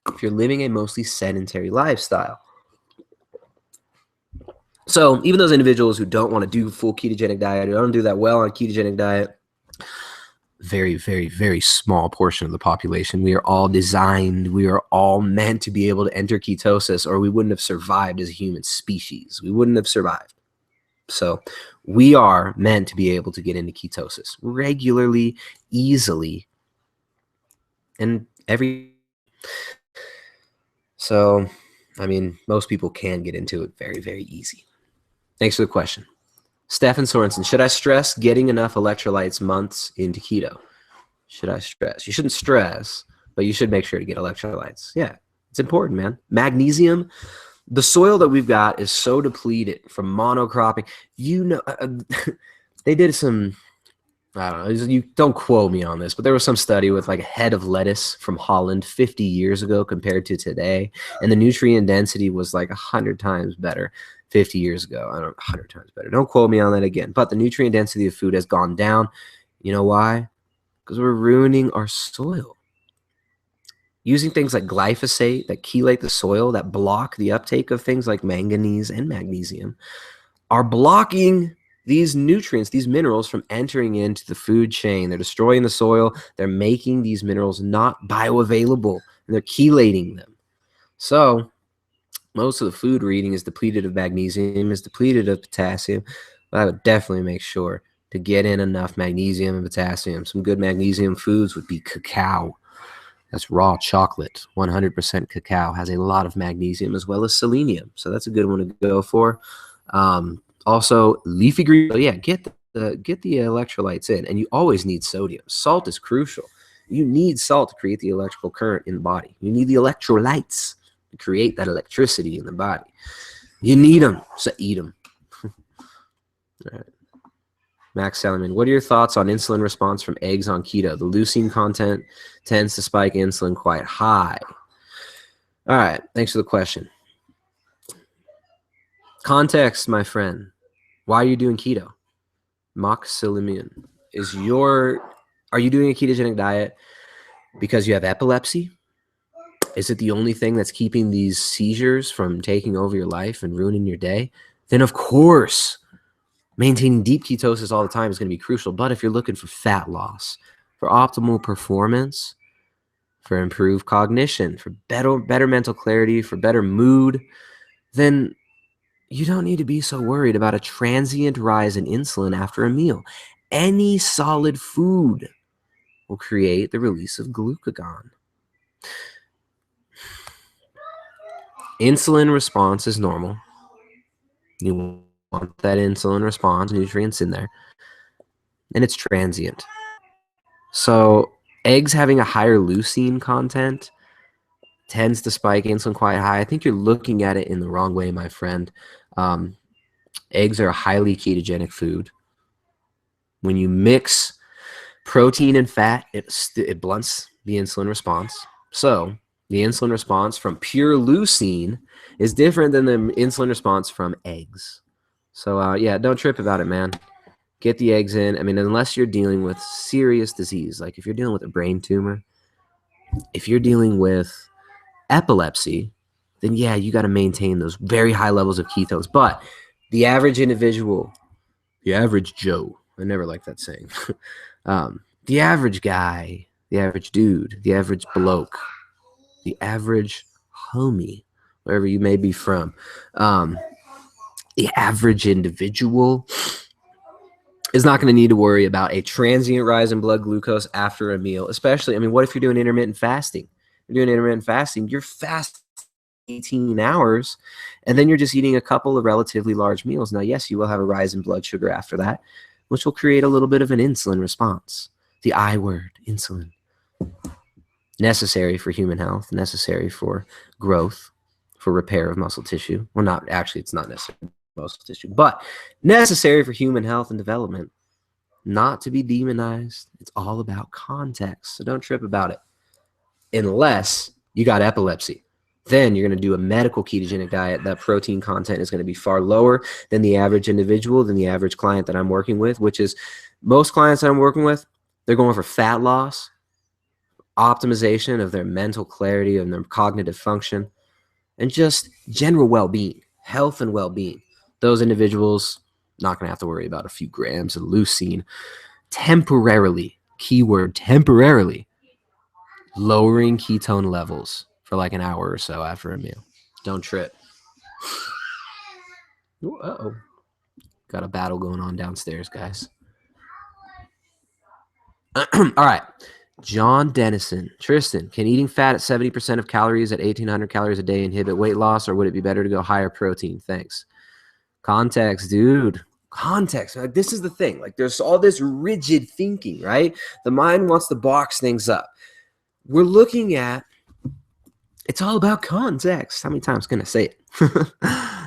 If you're living a mostly sedentary lifestyle. So even those individuals who don't want to do full ketogenic diet, who don't do that well on a ketogenic diet, very, very, very small portion of the population. We are all designed, we are all meant to be able to enter ketosis, or we wouldn't have survived as a human species. We wouldn't have survived. So we are meant to be able to get into ketosis regularly, easily, and so, I mean, most people can get into it very, very easy. Thanks for the question. Stefan Sorensen, should I stress getting enough electrolytes months into keto? Should I stress? You shouldn't stress, but you should make sure to get electrolytes. Yeah, it's important, man. Magnesium, the soil that we've got is so depleted from monocropping. They did some, I don't know, you don't quote me on this, but there was some study with like a head of lettuce from Holland 50 years ago compared to today, and the nutrient density was like 100 times better 50 years ago. I don't know, 100 times better. Don't quote me on that again, but the nutrient density of food has gone down. You know why? Because we're ruining our soil. Using things like glyphosate that chelate the soil, that block the uptake of things like manganese and magnesium, are blocking these nutrients, these minerals from entering into the food chain. They're destroying the soil. They're making these minerals not bioavailable, and they're chelating them. So most of the food we're eating is depleted of magnesium, is depleted of potassium. But I would definitely make sure to get in enough magnesium and potassium. Some good magnesium foods would be cacao. That's raw chocolate. 100% cacao has a lot of magnesium as well as selenium. So that's a good one to go for. Also, leafy greens. So yeah, get the electrolytes in. And you always need sodium. Salt is crucial. You need salt to create the electrical current in the body. You need the electrolytes to create that electricity in the body. You need them, so eat them. All right. Max Sellerman, what are your thoughts on insulin response from eggs on keto? The leucine content tends to spike insulin quite high. All right, thanks for the question. Context, my friend. Why are you doing keto? Moxilimian. Are you doing a ketogenic diet because you have epilepsy? Is it the only thing that's keeping these seizures from taking over your life and ruining your day? Then of course, maintaining deep ketosis all the time is going to be crucial. But if you're looking for fat loss, for optimal performance, for improved cognition, for better mental clarity, for better mood, then you don't need to be so worried about a transient rise in insulin after a meal. Any solid food will create the release of glucagon. Insulin response is normal. You want that insulin response, nutrients in there, and it's transient. So eggs having a higher leucine content tends to spike insulin quite high. I think you're looking at it in the wrong way, my friend. Eggs are a highly ketogenic food. When you mix protein and fat, it blunts the insulin response. So the insulin response from pure leucine is different than the insulin response from eggs. So yeah, don't trip about it, man. Get the eggs in. I mean, unless you're dealing with serious disease, like if you're dealing with a brain tumor, if you're dealing with epilepsy, then yeah, you got to maintain those very high levels of ketones. But the average individual, the average Joe, I never liked that saying, the average guy, the average dude, the average bloke, the average homie, wherever you may be from, the average individual is not going to need to worry about a transient rise in blood glucose after a meal, especially, I mean, what if you're doing intermittent fasting? You're doing intermittent fasting, you're fasting 18 hours, and then you're just eating a couple of relatively large meals. Now, yes, you will have a rise in blood sugar after that, which will create a little bit of an insulin response. The I word, insulin. Necessary for human health, necessary for growth, for repair of muscle tissue. Well, not actually, it's not necessary for muscle tissue, but necessary for human health and development. Not to be demonized. It's all about context. So don't trip about it. Unless you got epilepsy. Then you're going to do a medical ketogenic diet. That protein content is going to be far lower than the average individual, than the average client that I'm working with, which is most clients that I'm working with, they're going for fat loss, optimization of their mental clarity and their cognitive function, and just general well-being, health and well-being. Those individuals not going to have to worry about a few grams of leucine temporarily, keyword temporarily, lowering ketone levels for like an hour or so after a meal. Don't trip. Uh-oh. Got a battle going on downstairs, guys. All right. John Dennison. Tristan, can eating fat at 70% of calories at 1,800 calories a day inhibit weight loss, or would it be better to go higher protein? Thanks. Context, dude. Context. Like, this is the thing. Like, there's all this rigid thinking, right? The mind wants to box things up. We're looking at, it's all about context. How many times can I say it?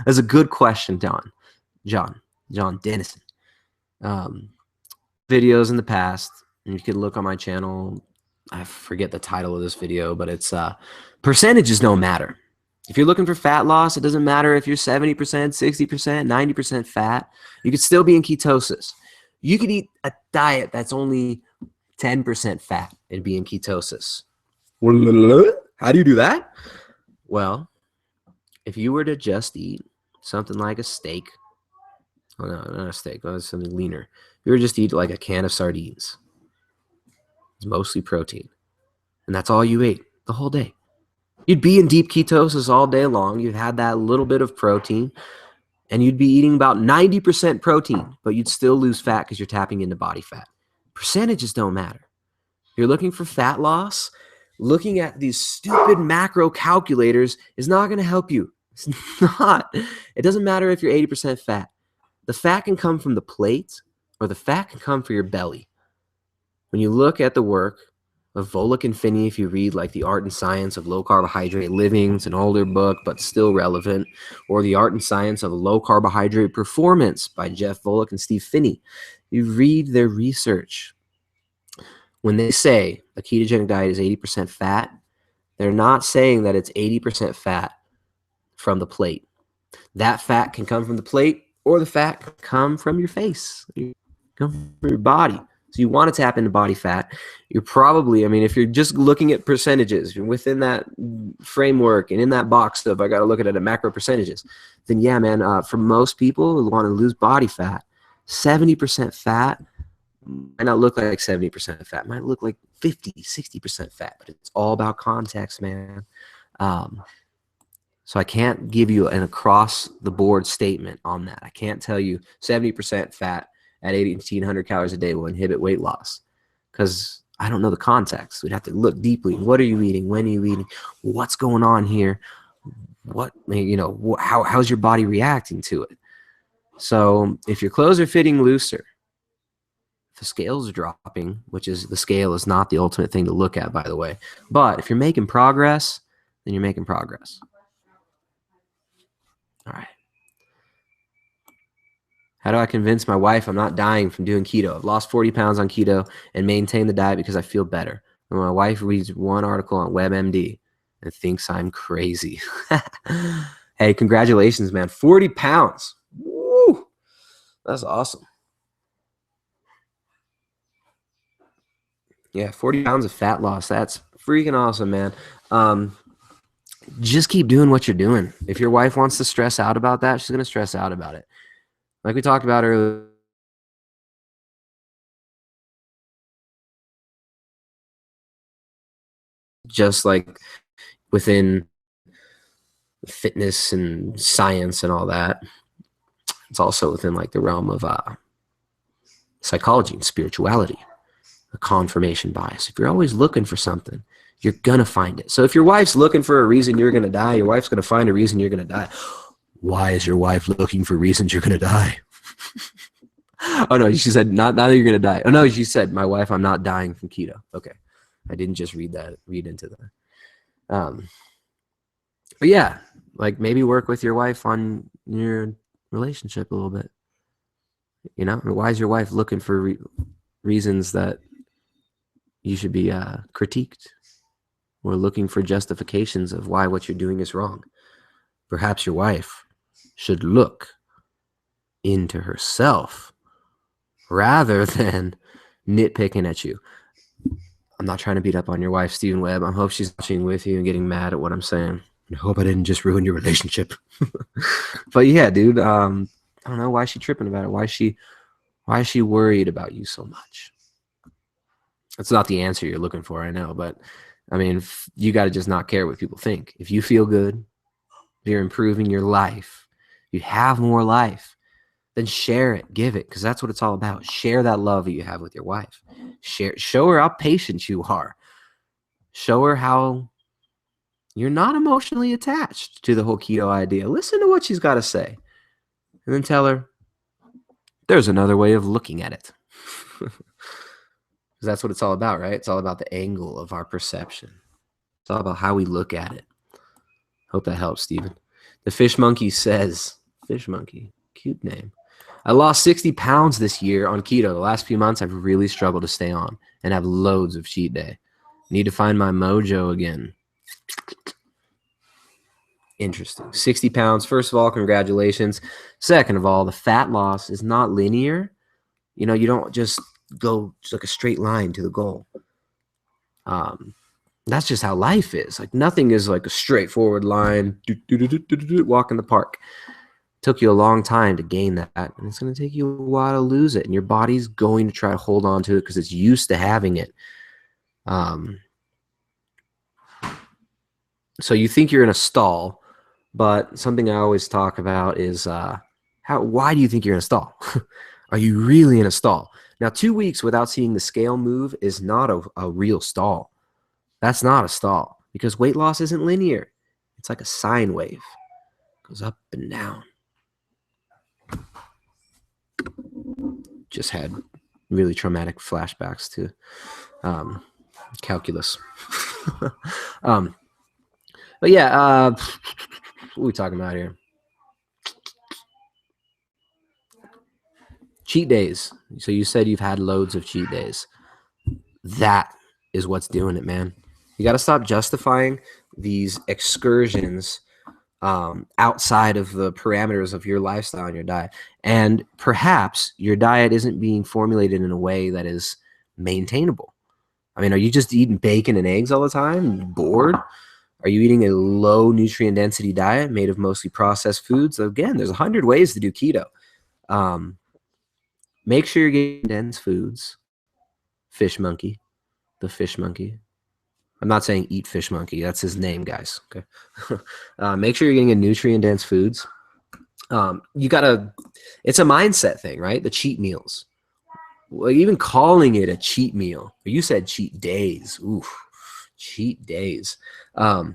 That's a good question, John Dennison. Videos in the past, and you can look on my channel. I forget the title of this video, but it's percentages don't matter. If you're looking for fat loss, it doesn't matter if you're 70%, 60%, 90% fat. You could still be in ketosis. You could eat a diet that's only 10% fat and be in ketosis. How do you do that? Well, if you were to just eat something like a steak, oh no, not a steak, that's something leaner. If you were to just eat like a can of sardines, it's mostly protein, and that's all you ate the whole day. You'd be in deep ketosis all day long. You'd had that little bit of protein, and you'd be eating about 90% protein, but you'd still lose fat because you're tapping into body fat. Percentages don't matter. If you're looking for fat loss, looking at these stupid macro calculators is not going to help you. It's not. It doesn't matter if you're 80% fat. The fat can come from the plate, or the fat can come from your belly. When you look at the work of Volek and Finney, if you read like The Art and Science of Low Carbohydrate Living, it's an older book, but still relevant, or The Art and Science of Low Carbohydrate Performance by Jeff Volek and Steve Finney. You read their research. When they say a ketogenic diet is 80% fat, they're not saying that it's 80% fat from the plate. That fat can come from the plate, or the fat can come from your face, come from your body. So you want to tap into body fat. You're probably, I mean, if you're just looking at percentages, you're within that framework and in that box of I got to look at it at macro percentages, then yeah, man, for most people who want to lose body fat, 70% fat might not look like 70% fat. It might look like 50, 60% fat, but it's all about context, man. So I can't give you an across-the-board statement on that. I can't tell you 70% fat at 1,800 calories a day will inhibit weight loss because I don't know the context. We'd have to look deeply. What are you eating? When are you eating? What's going on here? What, you know, how's your body reacting to it? So if your clothes are fitting looser, if the scale's dropping, which is the scale is not the ultimate thing to look at, by the way, but if you're making progress, then you're making progress. All right. How do I convince my wife I'm not dying from doing keto? I've lost 40 pounds on keto and maintained the diet because I feel better. And my wife reads one article on WebMD and thinks I'm crazy. Hey, congratulations, man. 40 pounds. Woo! That's awesome. Yeah, 40 pounds of fat loss. That's freaking awesome, man. Just keep doing what you're doing. If your wife wants to stress out about that, she's going to stress out about it. Like we talked about earlier, just like within fitness and science and all that, it's also within like the realm of psychology and spirituality, a confirmation bias. If you're always looking for something, you're going to find it. So if your wife's looking for a reason you're going to die, your wife's going to find a reason you're going to die. Why is your wife looking for reasons you're going to die? Oh, no, she said, not that you're going to die. Oh, no, she said, my wife, I'm not dying from keto. Okay. I didn't just read into that. But yeah, like maybe work with your wife on your relationship a little bit. You know, why is your wife looking for reasons that you should be critiqued or looking for justifications of why what you're doing is wrong? Perhaps your wife should look into herself rather than nitpicking at you. I'm not trying to beat up on your wife, Stephen Webb. I hope she's watching with you and getting mad at what I'm saying. I hope I didn't just ruin your relationship. But yeah, dude, I don't know why she's tripping about it. Why is she worried about you so much? That's not the answer you're looking for, I know, but I mean, you got to just not care what people think. If you feel good, if you're improving your life, you have more life, then share it, give it, because that's what it's all about. Share that love that you have with your wife. Show her how patient you are. Show her how you're not emotionally attached to the whole keto idea. Listen to what she's got to say. And then tell her, there's another way of looking at it. Because that's what it's all about, right? It's all about the angle of our perception. It's all about how we look at it. Hope that helps, Stephen. The Fish Monkey says, Fish Monkey, cute name. I lost 60 pounds this year on keto. The last few months, I've really struggled to stay on and have loads of cheat day. Need to find my mojo again. Interesting. 60 pounds. First of all, congratulations. Second of all, the fat loss is not linear. You know, you don't just go just like a straight line to the goal. That's just how life is. Like nothing is like a straightforward line. Walk in the park. Took you a long time to gain that, and it's going to take you a while to lose it, and your body's going to try to hold on to it because it's used to having it. So you think you're in a stall, but something I always talk about is why do you think you're in a stall? Are you really in a stall? Now, 2 weeks without seeing the scale move is not a real stall. That's not a stall because weight loss isn't linear. It's like a sine wave. It goes up and down. Just had really traumatic flashbacks to Calculus. um, but yeah, what are we talking about here? Cheat days. So you said you've had loads of cheat days. That is what's doing it, man. You got to stop justifying these excursions outside of the parameters of your lifestyle and your diet. And perhaps your diet isn't being formulated in a way that is maintainable. I mean, are you just eating bacon and eggs all the time? Bored? Are you eating a low nutrient density diet made of mostly processed foods? Again, there's 100 ways to do keto. Make sure you're getting dense foods. Fish monkey, the fish monkey. I'm not saying eat fish monkey. That's his name, guys. Okay. Make sure you're getting a nutrient dense foods. You gotta, it's a mindset thing, right? The cheat meals. Well, even calling it a cheat meal, you said cheat days. Oof, cheat days. Yeah,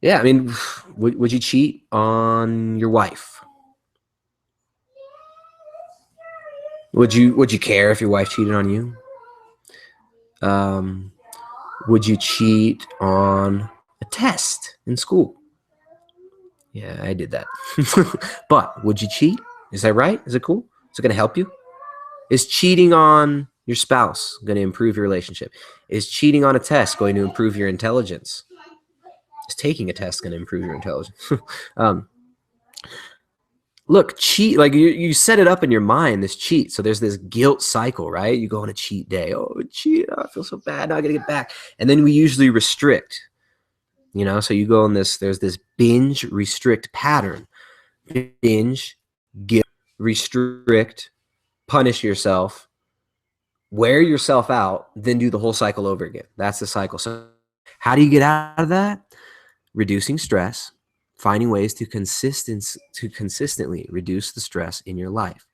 I mean, would you cheat on your wife? Would you care if your wife cheated on you? Would you cheat on a test in school? Yeah, I did that. But would you cheat? Is that right? Is it cool? Is it going to help you? Is cheating on your spouse going to improve your relationship? Is cheating on a test going to improve your intelligence? Is taking a test going to improve your intelligence? Look, cheat, like you set it up in your mind, this cheat. So there's this guilt cycle, right? You go on a cheat day. Oh, cheat. Oh, I feel so bad. Now I got to get back. And then we usually restrict, so you go on this, there's this binge restrict pattern. Binge, guilt, restrict, punish yourself, wear yourself out, then do the whole cycle over again. That's the cycle. So how do you get out of that? Reducing stress, finding ways to consistently reduce the stress in your life.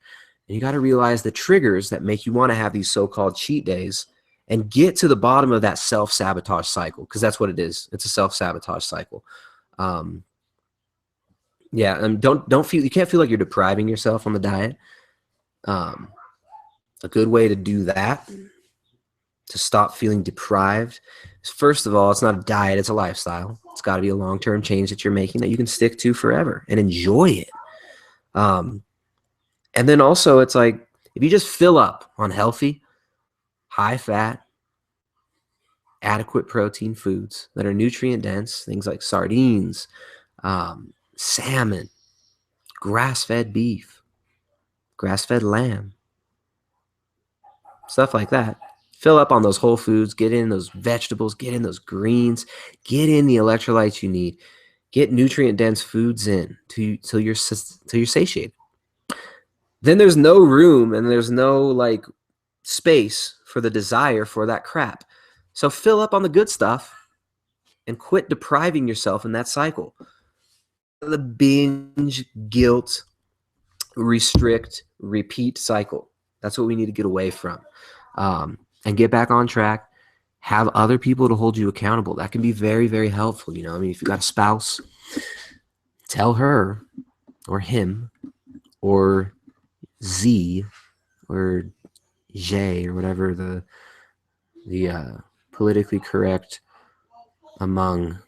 And you got to realize the triggers that make you want to have these so-called cheat days and get to the bottom of that self-sabotage cycle, because that's what it is. It's a self-sabotage cycle. Yeah, and don't feel, you can't feel like you're depriving yourself on the diet. A good way to do that, to stop feeling deprived, is, first of all, it's not a diet, it's a lifestyle. It's got to be a long-term change that you're making that you can stick to forever and enjoy it. And then also, it's like, if you just fill up on healthy, high-fat, adequate protein foods that are nutrient-dense, things like sardines, salmon, grass-fed beef, grass-fed lamb, stuff like that. Fill up on those whole foods, get in those vegetables, get in those greens, get in the electrolytes you need, get nutrient-dense foods in till you're satiated. Then there's no room and there's no like space for the desire for that crap. So fill up on the good stuff and quit depriving yourself in that cycle. The binge, guilt, restrict, repeat cycle. That's what we need to get away from. And get back on track. Have other people to hold you accountable. That can be very, very helpful. I mean, if you've got a spouse, tell her or him or Z or J or whatever the politically correct among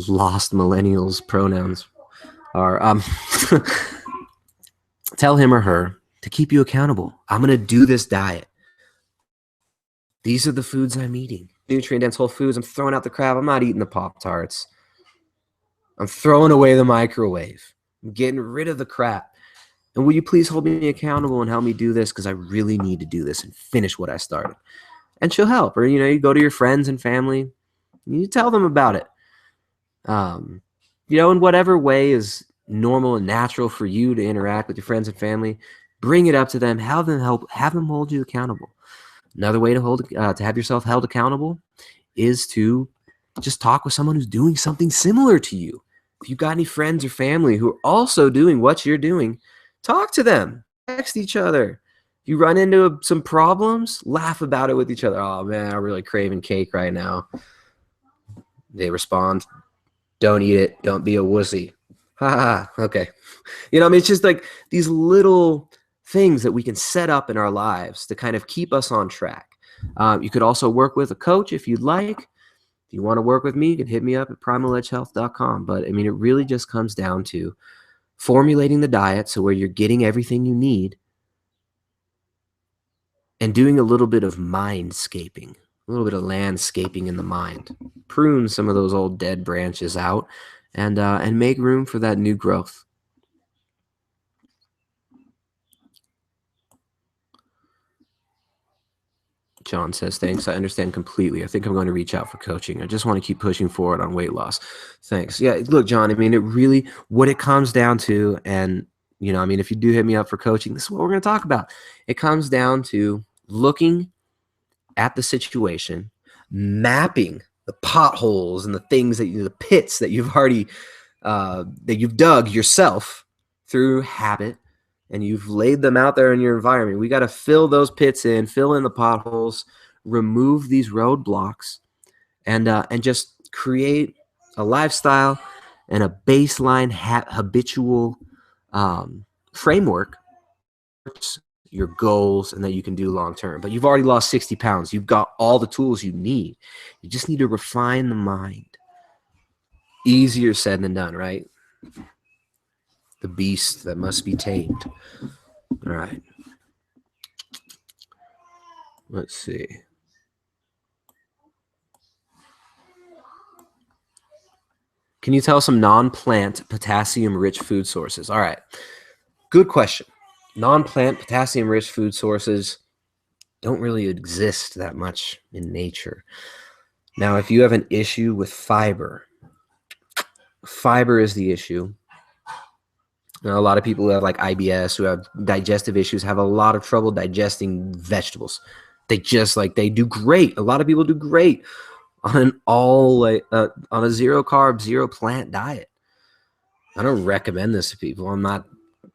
lost millennials pronouns are. Tell him or her to keep you accountable. I'm going to do this diet. These are the foods I'm eating. Nutrient-dense whole foods. I'm throwing out the crap. I'm not eating the Pop-Tarts. I'm throwing away the microwave. I'm getting rid of the crap. And will you please hold me accountable and help me do this? Because I really need to do this and finish what I started. And she'll help. Or, you go to your friends and family. You tell them about it. In whatever way is normal and natural for you to interact with your friends and family, bring it up to them. Have them hold you accountable. Another way to have yourself held accountable is to just talk with someone who's doing something similar to you. If you've got any friends or family who are also doing what you're doing, talk to them. Text each other. If you run into some problems, laugh about it with each other. Oh, man, I'm really craving cake right now. They respond, don't eat it. Don't be a wussy. Ha ha. Okay. It's just like these little things that we can set up in our lives to kind of keep us on track. You could also work with a coach if you'd like. If you want to work with me, you can hit me up at primaledgehealth.com. But I mean, it really just comes down to formulating the diet so where you're getting everything you need and doing a little bit of mindscaping, a little bit of landscaping in the mind. Prune some of those old dead branches out and make room for that new growth. John says, thanks. I understand completely. I think I'm going to reach out for coaching. I just want to keep pushing forward on weight loss. Thanks. Yeah, look, John, I mean, it really, what it comes down to, and, you know, I mean, if you do hit me up for coaching, this is what we're going to talk about. It comes down to looking at the situation, mapping the potholes and the things that the pits that you've already, that you've dug yourself through habit, and you've laid them out there in your environment. We got to fill those pits in, fill in the potholes, remove these roadblocks, and just create a lifestyle and a baseline habitual framework, your goals, and that you can do long term. But you've already lost 60 pounds. You've got all the tools you need. You just need to refine the mind. Easier said than done, right? The beast that must be tamed. All right. Let's see. Can you tell some non-plant potassium-rich food sources? All right. Good question. Non-plant potassium-rich food sources don't really exist that much in nature. Now, if you have an issue with fiber is the issue. You know, a lot of people who have like IBS, who have digestive issues, have a lot of trouble digesting vegetables. They do great. A lot of people do great on an on a zero carb, zero plant diet. I don't recommend this to people. I'm not,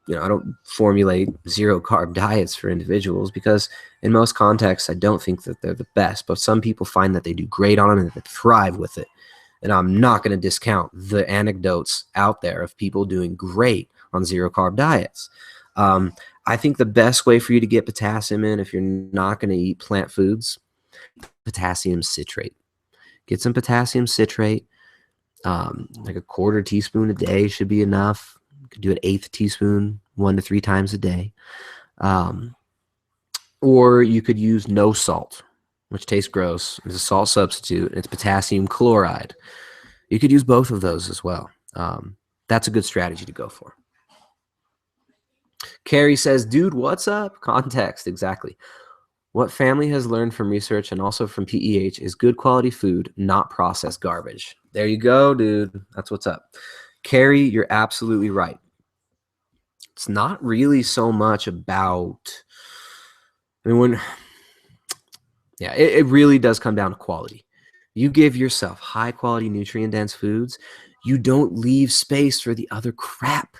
you know, I don't formulate zero carb diets for individuals because in most contexts, I don't think that they're the best, but some people find that they do great on them and they thrive with it. And I'm not going to discount the anecdotes out there of people doing great on zero carb diets. I think the best way for you to get potassium in, if you're not going to eat plant foods, potassium citrate. Get some potassium citrate, like a quarter teaspoon a day should be enough. You could do an eighth teaspoon 1 to 3 times a day. Or you could use no salt, which tastes gross. It's a salt substitute. It's potassium chloride. You could use both of those as well. That's a good strategy to go for. Carrie says, dude, what's up? Context, exactly. What family has learned from research and also from PEH is good quality food, not processed garbage. There you go, dude. That's what's up. Carrie, you're absolutely right. It's not really so much about, I mean, it really does come down to quality. You give yourself high quality nutrient dense foods, you don't leave space for the other crap.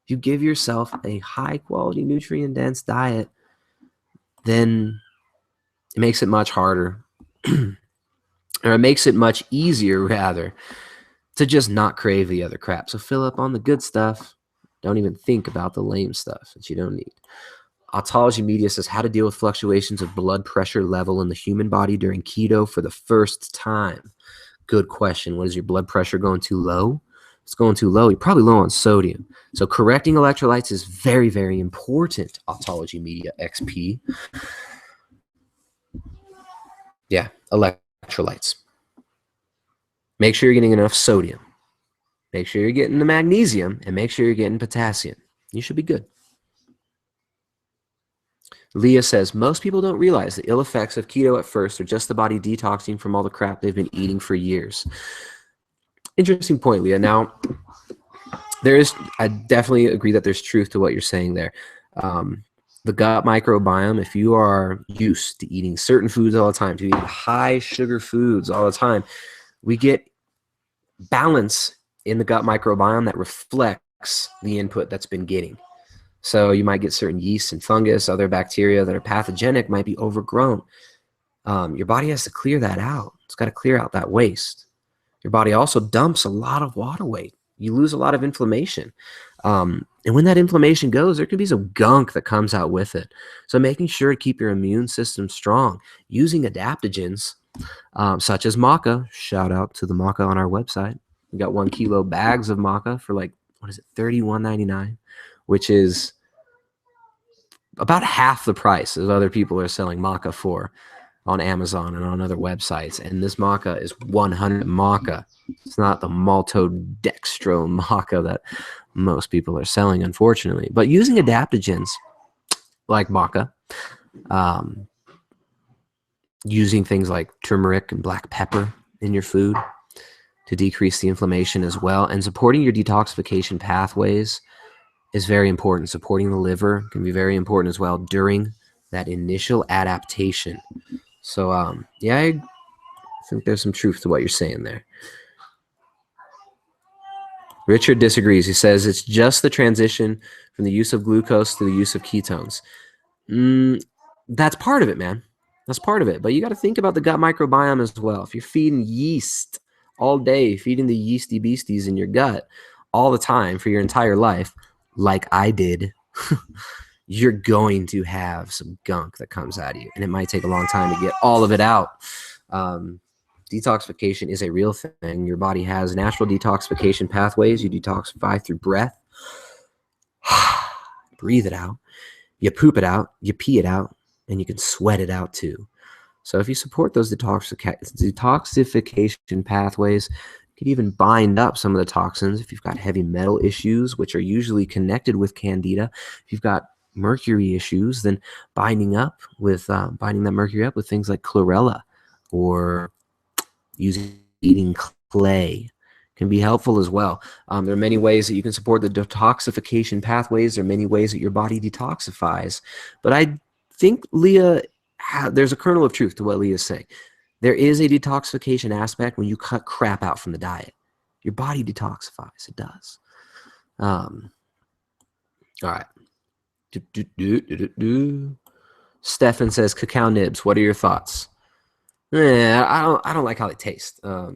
You give yourself a high quality nutrient dense diet, then it makes it much harder, or it makes it much easier rather, to just not crave the other crap. So fill up on the good stuff. Don't even think about the lame stuff that you don't need. Autology Media says, how to deal with fluctuations of blood pressure level in the human body during keto for the first time. Good question. What is your blood pressure going too low? If it's going too low, you're probably low on sodium. So correcting electrolytes is very, very important. Autology Media XP. Yeah, electrolytes. Make sure you're getting enough sodium. Make sure you're getting the magnesium, and make sure you're getting potassium. You should be good. Leah says, most people don't realize the ill effects of keto at first are just the body detoxing from all the crap they've been eating for years. Interesting point, Leah. Now, I definitely agree that there's truth to what you're saying there. The gut microbiome, if you are used to eating certain foods all the time, to eating high sugar foods all the time, we get balance in the gut microbiome that reflects the input that's been getting. So you might get certain yeast and fungus, other bacteria that are pathogenic might be overgrown. Your body has to clear that out. It's got to clear out that waste. Your body also dumps a lot of water weight. You lose a lot of inflammation. And when that inflammation goes, there could be some gunk that comes out with it. So making sure to keep your immune system strong, using adaptogens such as maca. Shout out to the maca on our website. We got 1 kilo bags of maca for like, what is it, $31.99, which is about half the price as other people are selling maca for on Amazon and on other websites. And this maca is 100 maca. It's not the maltodextro maca that most people are selling, unfortunately. But using adaptogens like maca, using things like turmeric and black pepper in your food to decrease the inflammation as well, and supporting your detoxification pathways is very important. Supporting the liver can be very important as well during that initial adaptation. So, yeah, I think there's some truth to what you're saying there. Richard disagrees. He says it's just the transition from the use of glucose to the use of ketones. That's part of it, man. That's part of it. But you got to think about the gut microbiome as well. If you're feeding yeast all day, feeding the yeasty beasties in your gut all the time for your entire life, like I did, you're going to have some gunk that comes out of you. And it might take a long time to get all of it out. Detoxification is a real thing. Your body has natural detoxification pathways. You detoxify through breath. Breathe it out. You poop it out. You pee it out. And you can sweat it out too. So if you support those detoxification pathways, you could even bind up some of the toxins. If you've got heavy metal issues, which are usually connected with candida, if you've got mercury issues, then binding that mercury up with things like chlorella or eating clay can be helpful as well. There are many ways that you can support the detoxification pathways. There are many ways that your body detoxifies. But I think there's a kernel of truth to what Leah is saying. There is a detoxification aspect when you cut crap out from the diet. Your body detoxifies. It does. All right. Stefan says, cacao nibs. What are your thoughts? I don't like how they taste. Yeah,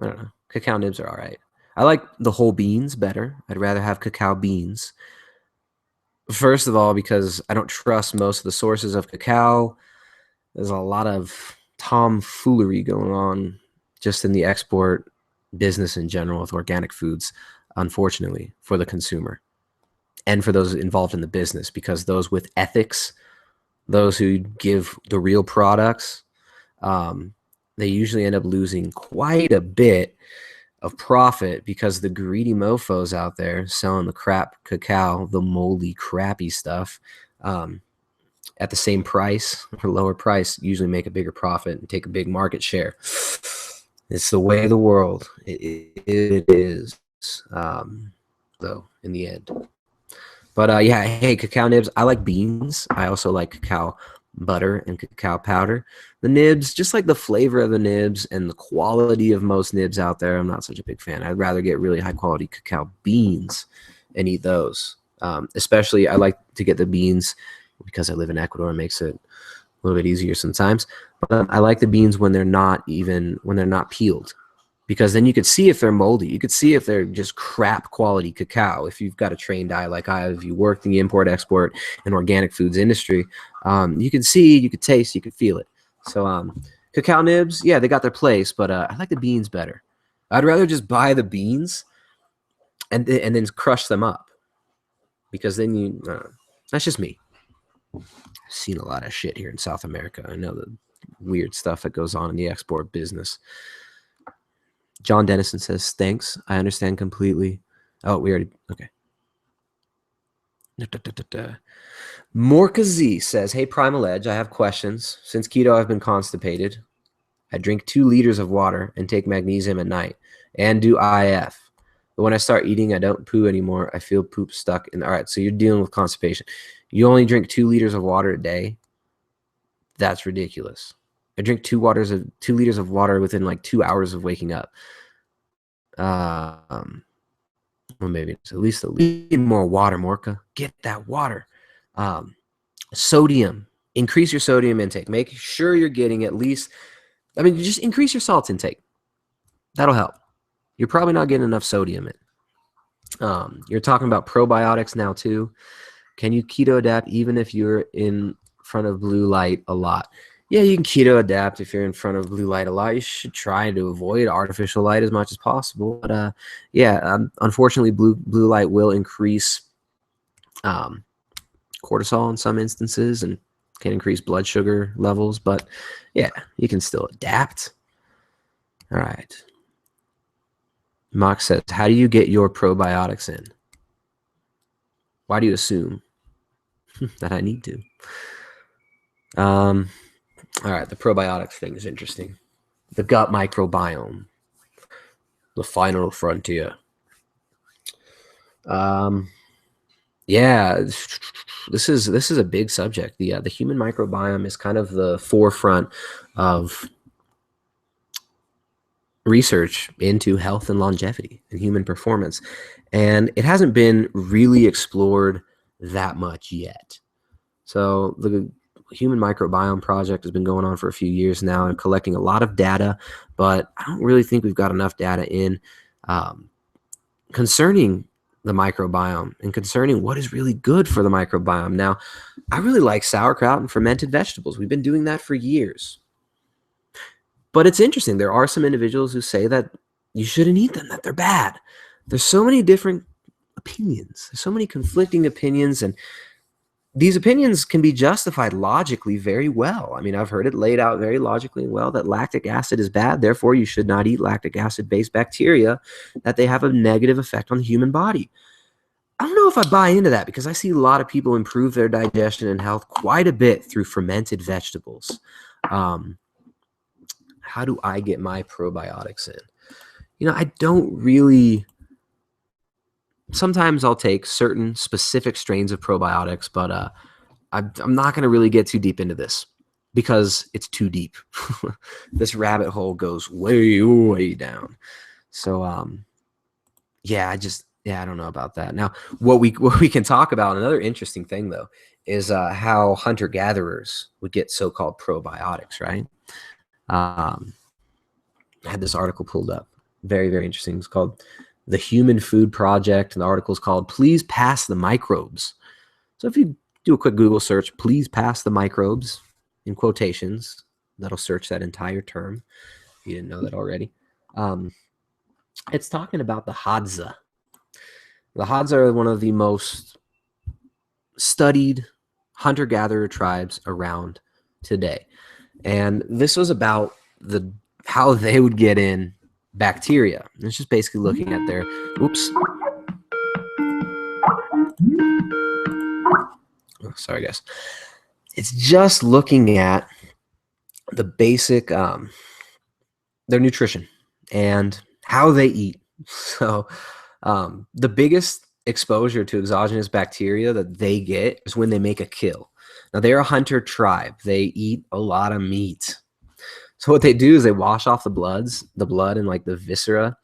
I don't know. Cacao nibs are all right. I like the whole beans better. I'd rather have cacao beans. First of all, because I don't trust most of the sources of cacao. There's a lot of tomfoolery going on just in the export business in general with organic foods, unfortunately, for the consumer and for those involved in the business, because those with ethics, those who give the real products, they usually end up losing quite a bit of profit because the greedy mofos out there selling the crap cacao, the moldy, crappy stuff, at the same price or lower price, usually make a bigger profit and take a big market share. It's the way of the world. It is, though, in the end. But yeah, hey, cacao nibs. I like beans. I also like cacao butter and cacao powder. The nibs, just like the flavor of the nibs and the quality of most nibs out there, I'm not such a big fan. I'd rather get really high quality cacao beans and eat those. Especially, I like to get the beans because I live in Ecuador. It makes it a little bit easier sometimes. But I like the beans when they're not peeled, because then you could see if they're moldy. You could see if they're just crap quality cacao. If you've got a trained eye like I have, if you worked in the import, export, and organic foods industry, you could see, you could taste, you could feel it. So cacao nibs, yeah, they got their place, but I like the beans better. I'd rather just buy the beans and then crush them up, because then that's just me. I've seen a lot of shit here in South America. I know the weird stuff that goes on in the export business. John Dennison says, thanks. I understand completely. Oh, we already, okay. Morka Z says, hey, Primal Edge, I have questions. Since keto, I've been constipated. I drink 2 liters of water and take magnesium at night and do IF. But when I start eating, I don't poo anymore. I feel poop stuck in. All right, so you're dealing with constipation. You only drink 2 liters of water a day? That's ridiculous. I drink 2 liters of water within like 2 hours of waking up. Well, maybe it's at least a little more water, Morka. Get that water. Sodium. Increase your sodium intake. Make sure you're getting at least, just increase your salt intake. That'll help. You're probably not getting enough sodium in. You're talking about probiotics now too. Can you keto adapt even if you're in front of blue light a lot? Yeah, you can keto adapt if you're in front of blue light a lot. You should try to avoid artificial light as much as possible. But yeah, unfortunately, blue light will increase um, cortisol in some instances and can increase blood sugar levels. But yeah, you can still adapt. All right. Mock says, how do you get your probiotics in? Why do you assume that I need to? All right, the probiotics thing is interesting. The gut microbiome, the final frontier. Yeah, this is a big subject. The human microbiome is kind of the forefront of research into health and longevity and human performance, and it hasn't been really explored that much yet. So the Human Microbiome Project has been going on for a few years now and collecting a lot of data, but I don't really think we've got enough data in concerning the microbiome and concerning what is really good for the microbiome. Now, I really like sauerkraut and fermented vegetables. We've been doing that for years. But it's interesting. There are some individuals who say that you shouldn't eat them, that they're bad. There's so many different opinions. There's so many conflicting opinions, and these opinions can be justified logically very well. I mean, I've heard it laid out very logically and well that lactic acid is bad, therefore you should not eat lactic acid-based bacteria, that they have a negative effect on the human body. I don't know if I buy into that because I see a lot of people improve their digestion and health quite a bit through fermented vegetables. How do I get my probiotics in? You know, I don't really... Sometimes I'll take certain specific strains of probiotics, but I'm not going to really get too deep into this because it's too deep. This rabbit hole goes way, way down. So, yeah, I don't know about that. Now, what we can talk about, another interesting thing, though, is how hunter-gatherers would get so-called probiotics, right? I had this article pulled up. Very, very interesting. It's called The Human Food Project, and the article is called Please Pass the Microbes. So if you do a quick Google search, please pass the microbes, in quotations, that'll search that entire term, if you didn't know that already. It's talking about the Hadza. The Hadza are one of the most studied hunter-gatherer tribes around today. And this was about how they would get in bacteria. It's just basically looking at their, oops. Oh, sorry, guys. It's just looking at the basic, their nutrition and how they eat. So the biggest exposure to exogenous bacteria that they get is when they make a kill. Now, they're a hunter tribe. They eat a lot of meat. So what they do is they wash off the blood and like the viscera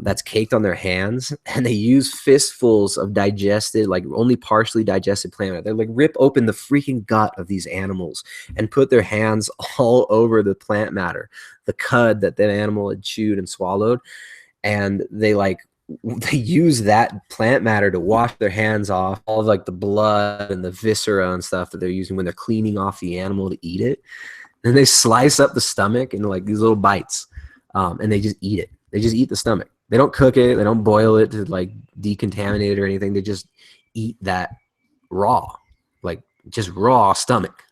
that's caked on their hands, and they use fistfuls of digested, like only partially digested plant matter. They like rip open the freaking gut of these animals and put their hands all over the plant matter, the cud that that animal had chewed and swallowed, and they use that plant matter to wash their hands off all of like the blood and the viscera and stuff that they're using when they're cleaning off the animal to eat it. And they slice up the stomach into like these little bites, and they just eat it. They just eat the stomach. They don't cook it. They don't boil it to like decontaminate it or anything. They just eat that raw, like just raw stomach.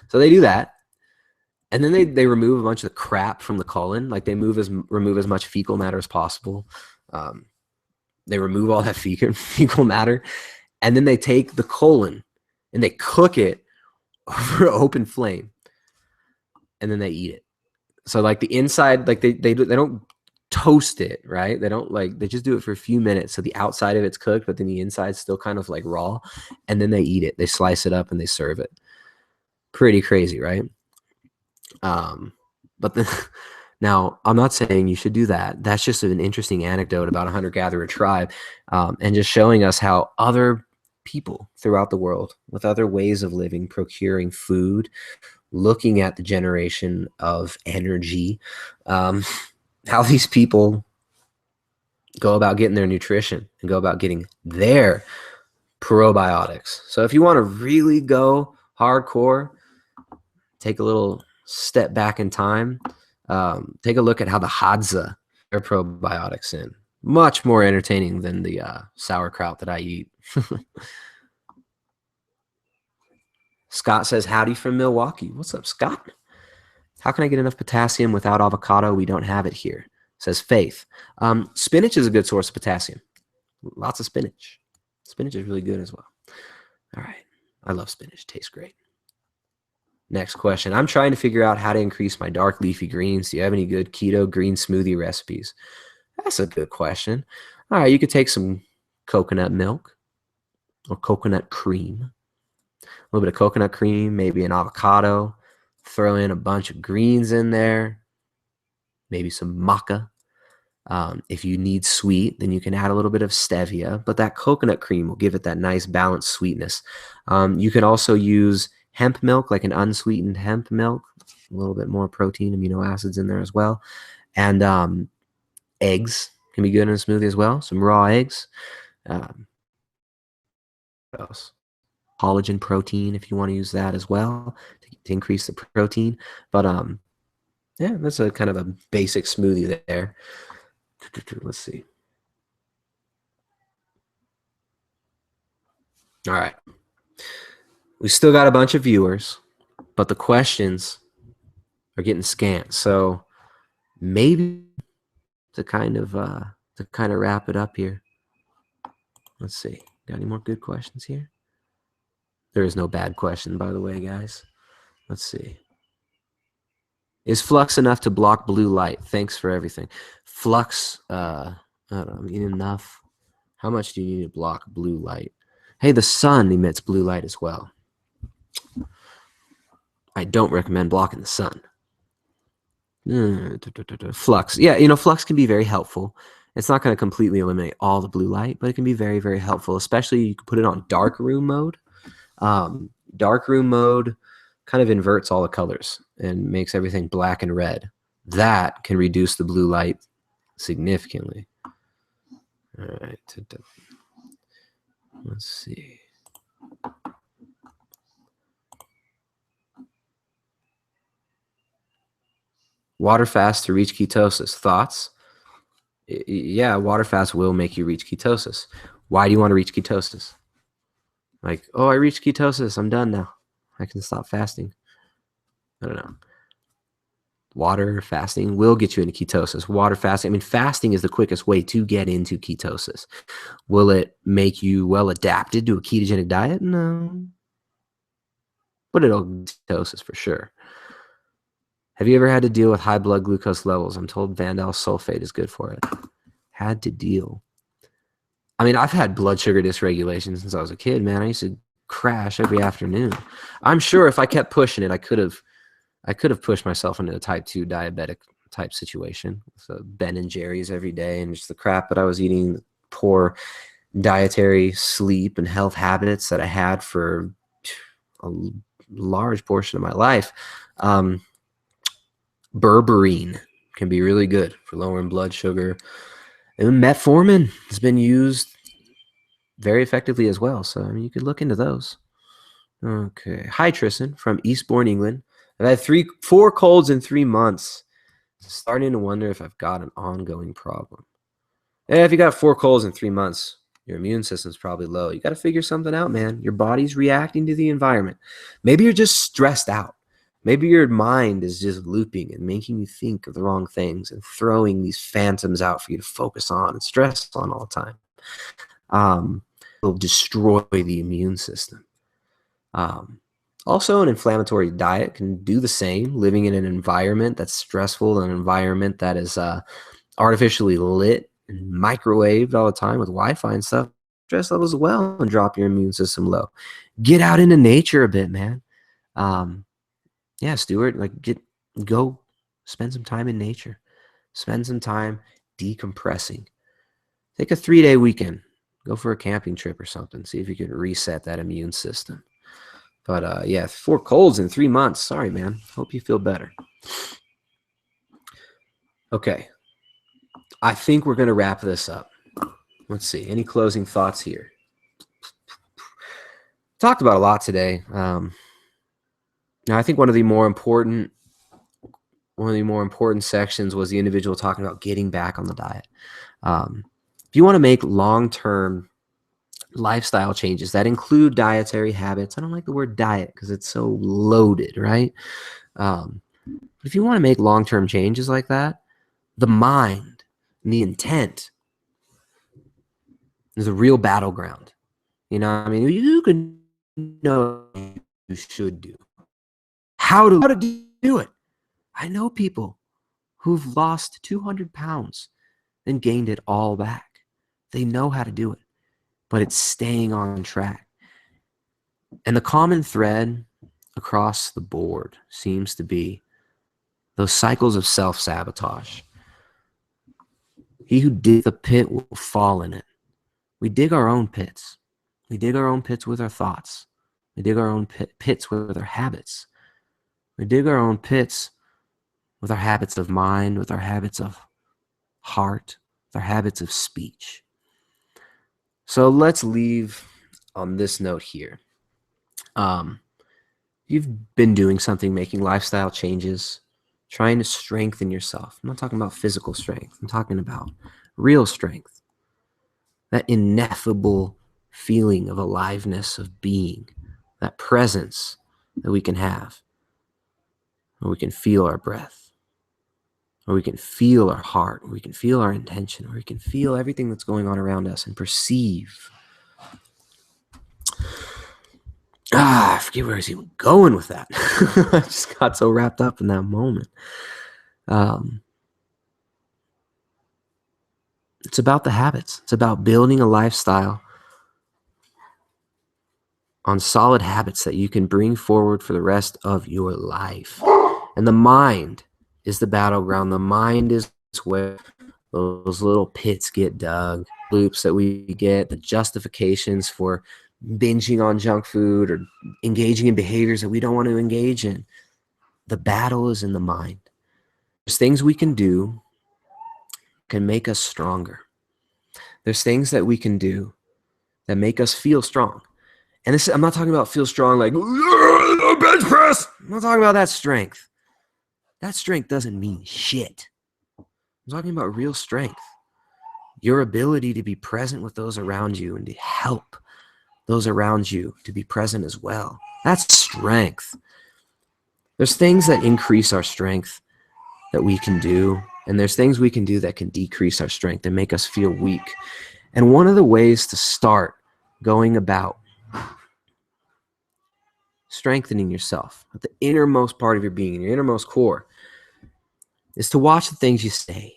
So they do that. And then they remove a bunch of the crap from the colon. Like they remove as much fecal matter as possible. They remove all that fecal matter. And then they take the colon and they cook it over an open flame. And then they eat it. So like the inside, like they don't toast it, right? They just do it for a few minutes. So the outside of it's cooked, but then the inside's still kind of like raw. And then they eat it. They slice it up and they serve it. Pretty crazy, right? But then now I'm not saying you should do that. That's just an interesting anecdote about a hunter-gatherer tribe, and just showing us how other people throughout the world with other ways of living, procuring food, looking at the generation of energy, how these people go about getting their nutrition and go about getting their probiotics. So if you want to really go hardcore, take a little step back in time, take a look at how the Hadza their probiotics in. Much more entertaining than the sauerkraut that I eat. Scott says, howdy from Milwaukee. What's up, Scott? How can I get enough potassium without avocado? We don't have it here, says Faith. Spinach is a good source of potassium. Lots of spinach. Spinach is really good as well. All right. I love spinach. Tastes great. Next question. I'm trying to figure out how to increase my dark leafy greens. Do you have any good keto green smoothie recipes? That's a good question. All right. You could take some coconut milk or coconut cream. A little bit of coconut cream, maybe an avocado. Throw in a bunch of greens in there. Maybe some maca. If you need sweet, then you can add a little bit of stevia, but that coconut cream will give it that nice balanced sweetness. You can also use hemp milk, like an unsweetened hemp milk, a little bit more protein, amino acids in there as well. And eggs can be good in a smoothie as well. Some raw eggs. What else? Collagen protein, if you want to use that as well to increase the protein. But yeah, that's a kind of a basic smoothie there. Let's see. All right. We still got a bunch of viewers, but the questions are getting scant. So maybe to kind of wrap it up here. Let's see. Got any more good questions here? There is no bad question, by the way, guys. Let's see. Is flux enough to block blue light? Thanks for everything. Flux, I don't know, I mean, enough. How much do you need to block blue light? Hey, the sun emits blue light as well. I don't recommend blocking the sun. Flux. Yeah, flux can be very helpful. It's not going to completely eliminate all the blue light, but it can be very, very helpful, especially you can put it on dark room mode. Dark room mode kind of inverts all the colors and makes everything black and red. That can reduce the blue light significantly. All right. Let's see. Water fast to reach ketosis. Thoughts? Yeah, water fast will make you reach ketosis. Why do you want to reach ketosis? Like, oh, I reached ketosis. I'm done now. I can stop fasting. I don't know. Water fasting will get you into ketosis. Water fasting, I mean, fasting is the quickest way to get into ketosis. Will it make you well adapted to a ketogenic diet? No. But it'll ketosis for sure. Have you ever had to deal with high blood glucose levels? I'm told Vandal sulfate is good for it. Had to deal. I mean, I've had blood sugar dysregulation since I was a kid, man. I used to crash every afternoon. I'm sure if I kept pushing it, I could have pushed myself into a type 2 diabetic type situation. So Ben and Jerry's every day and just the crap that I was eating, poor dietary sleep and health habits that I had for a large portion of my life. Berberine can be really good for lowering blood sugar. And metformin has been used very effectively as well. So, I mean, you could look into those. Okay. Hi, Tristan from Eastbourne, England. I've had 4 colds in 3 months. Starting to wonder if I've got an ongoing problem. And if you got 4 colds in 3 months, your immune system's probably low. You got to figure something out, man. Your body's reacting to the environment. Maybe you're just stressed out. Maybe your mind is just looping and making you think of the wrong things and throwing these phantoms out for you to focus on and stress on all the time. It'll destroy the immune system. Also, an inflammatory diet can do the same. Living in an environment that's stressful, an environment that is artificially lit and microwaved all the time with Wi-Fi and stuff, stress levels as well and drop your immune system low. Get out into nature a bit, man. Yeah, Stuart, like go spend some time in nature. Spend some time decompressing. Take a 3-day weekend. Go for a camping trip or something. See if you can reset that immune system. But yeah, 4 colds in 3 months. Sorry, man. Hope you feel better. Okay. I think we're going to wrap this up. Let's see. Any closing thoughts here? Talked about a lot today. Now, I think one of the more important sections was the individual talking about getting back on the diet. If you want to make long-term lifestyle changes that include dietary habits, I don't like the word diet because it's so loaded, right? If you want to make long-term changes like that, the mind and the intent is a real battleground. You know, I mean, you can know you should do. How to do it? I know people who've lost 200 pounds and gained it all back. They know how to do it, but it's staying on track. And the common thread across the board seems to be those cycles of self-sabotage. He who digs the pit will fall in it. We dig our own pits. We dig our own pits with our thoughts. We dig our own pits with our habits. We dig our own pits with our habits of mind, with our habits of heart, with our habits of speech. So let's leave on this note here. You've been doing something, making lifestyle changes, trying to strengthen yourself. I'm not talking about physical strength. I'm talking about real strength. That ineffable feeling of aliveness, of being, that presence that we can have, where we can feel our breath, where we can feel our heart, where we can feel our intention, where we can feel everything that's going on around us and perceive. I forget where I was even going with that. I just got so wrapped up in that moment. It's about the habits. It's about building a lifestyle on solid habits that you can bring forward for the rest of your life. And the mind is the battleground. The mind is where those little pits get dug, loops that we get, the justifications for binging on junk food or engaging in behaviors that we don't want to engage in. The battle is in the mind. There's things we can do can make us stronger. There's things that we can do that make us feel strong. And this, I'm not talking about feel strong like bench press. I'm not talking about that strength. That strength doesn't mean shit. I'm talking about real strength. Your ability to be present with those around you and to help those around you to be present as well. That's strength. There's things that increase our strength that we can do, and there's things we can do that can decrease our strength and make us feel weak. And one of the ways to start going about strengthening yourself at the innermost part of your being, your innermost core, is to watch the things you say.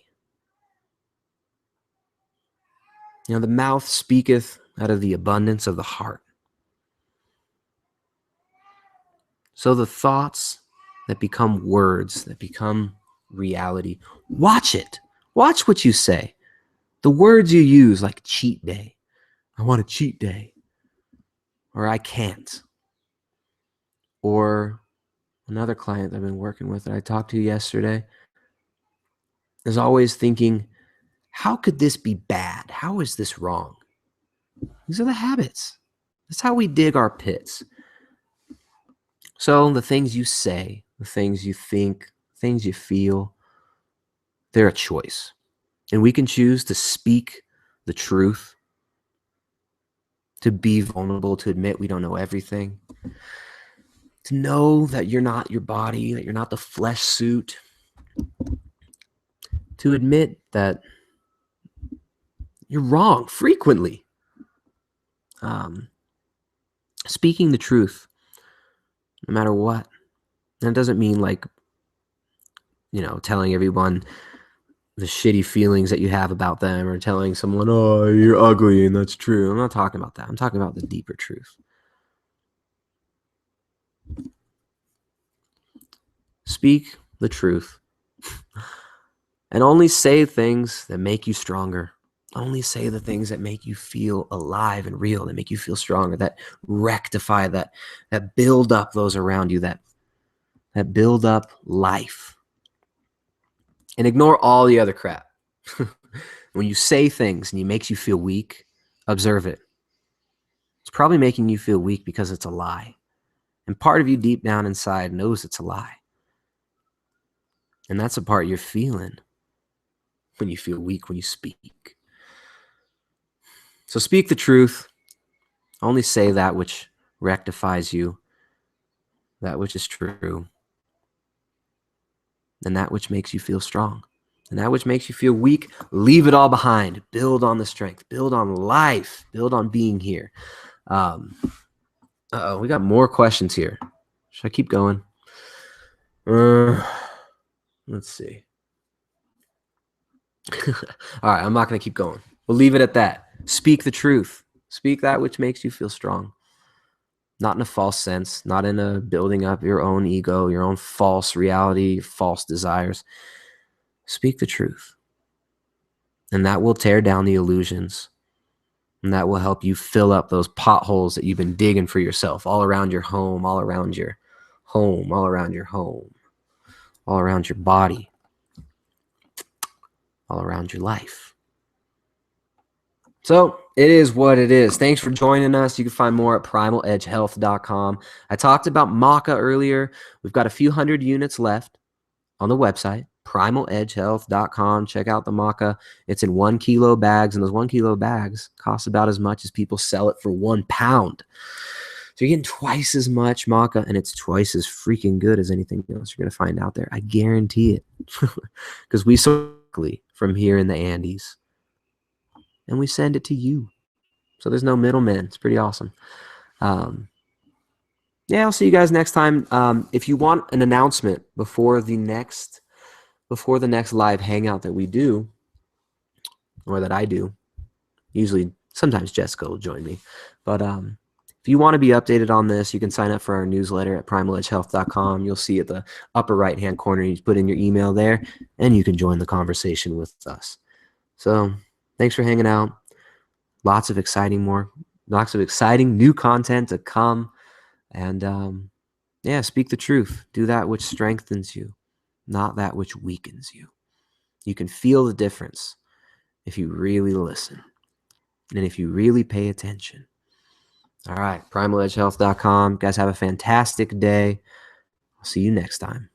You know, the mouth speaketh out of the abundance of the heart. So the thoughts that become words, that become reality, watch it. Watch what you say. The words you use, like cheat day. I want a cheat day. Or I can't. Or another client I've been working with that I talked to yesterday is always thinking, how could this be bad? How is this wrong? These are the habits. That's how we dig our pits. So the things you say, the things you think, things you feel, they're a choice. And we can choose to speak the truth, to be vulnerable, to admit we don't know everything, to know that you're not your body, that you're not the flesh suit, to admit that you're wrong frequently. Speaking the truth, no matter what. And it doesn't mean like, you know, telling everyone the shitty feelings that you have about them or telling someone, oh, you're ugly and that's true. I'm not talking about that. I'm talking about the deeper truth. Speak the truth and only say things that make you stronger. Only say the things that make you feel alive and real, that make you feel stronger, that rectify, that build up those around you, that build up life. And ignore all the other crap. When you say things and it makes you feel weak, observe it. It's probably making you feel weak because it's a lie. And part of you deep down inside knows it's a lie. And that's the part you're feeling when you feel weak, when you speak. So speak the truth. Only say that which rectifies you, that which is true, and that which makes you feel strong. And that which makes you feel weak, leave it all behind. Build on the strength. Build on life. Build on being here. We got more questions here. Should I keep going? Let's see. All right, I'm not going to keep going. We'll leave it at that. Speak the truth. Speak that which makes you feel strong. Not in a false sense, not in a building up your own ego, your own false reality, false desires. Speak the truth. And that will tear down the illusions. And that will help you fill up those potholes that you've been digging for yourself all around your home, all around your home, all around your home, all around your body, all around your life. So it is what it is. Thanks for joining us. You can find more at primaledgehealth.com. I talked about maca earlier. We've got a few hundred units left on the website, primaledgehealth.com. Check out the maca. It's in 1 kilo bags, and those 1 kilo bags cost about as much as people sell it for 1 pound. So you're getting twice as much maca, and it's twice as freaking good as anything else you're going to find out there. I guarantee it. Because we source from here in the Andes, and we send it to you. So there's no middleman. It's pretty awesome. Yeah, I'll see you guys next time. If you want an announcement before the next live hangout that we do, or that I do, usually sometimes Jessica will join me. But if you want to be updated on this, you can sign up for our newsletter at primaledgehealth.com. You'll see at the upper right-hand corner, you put in your email there, and you can join the conversation with us. So thanks for hanging out. Lots of exciting new content to come. And yeah, speak the truth. Do that which strengthens you, not that which weakens you. You can feel the difference if you really listen and if you really pay attention. All right, primaledgehealth.com. Guys, have a fantastic day. I'll see you next time.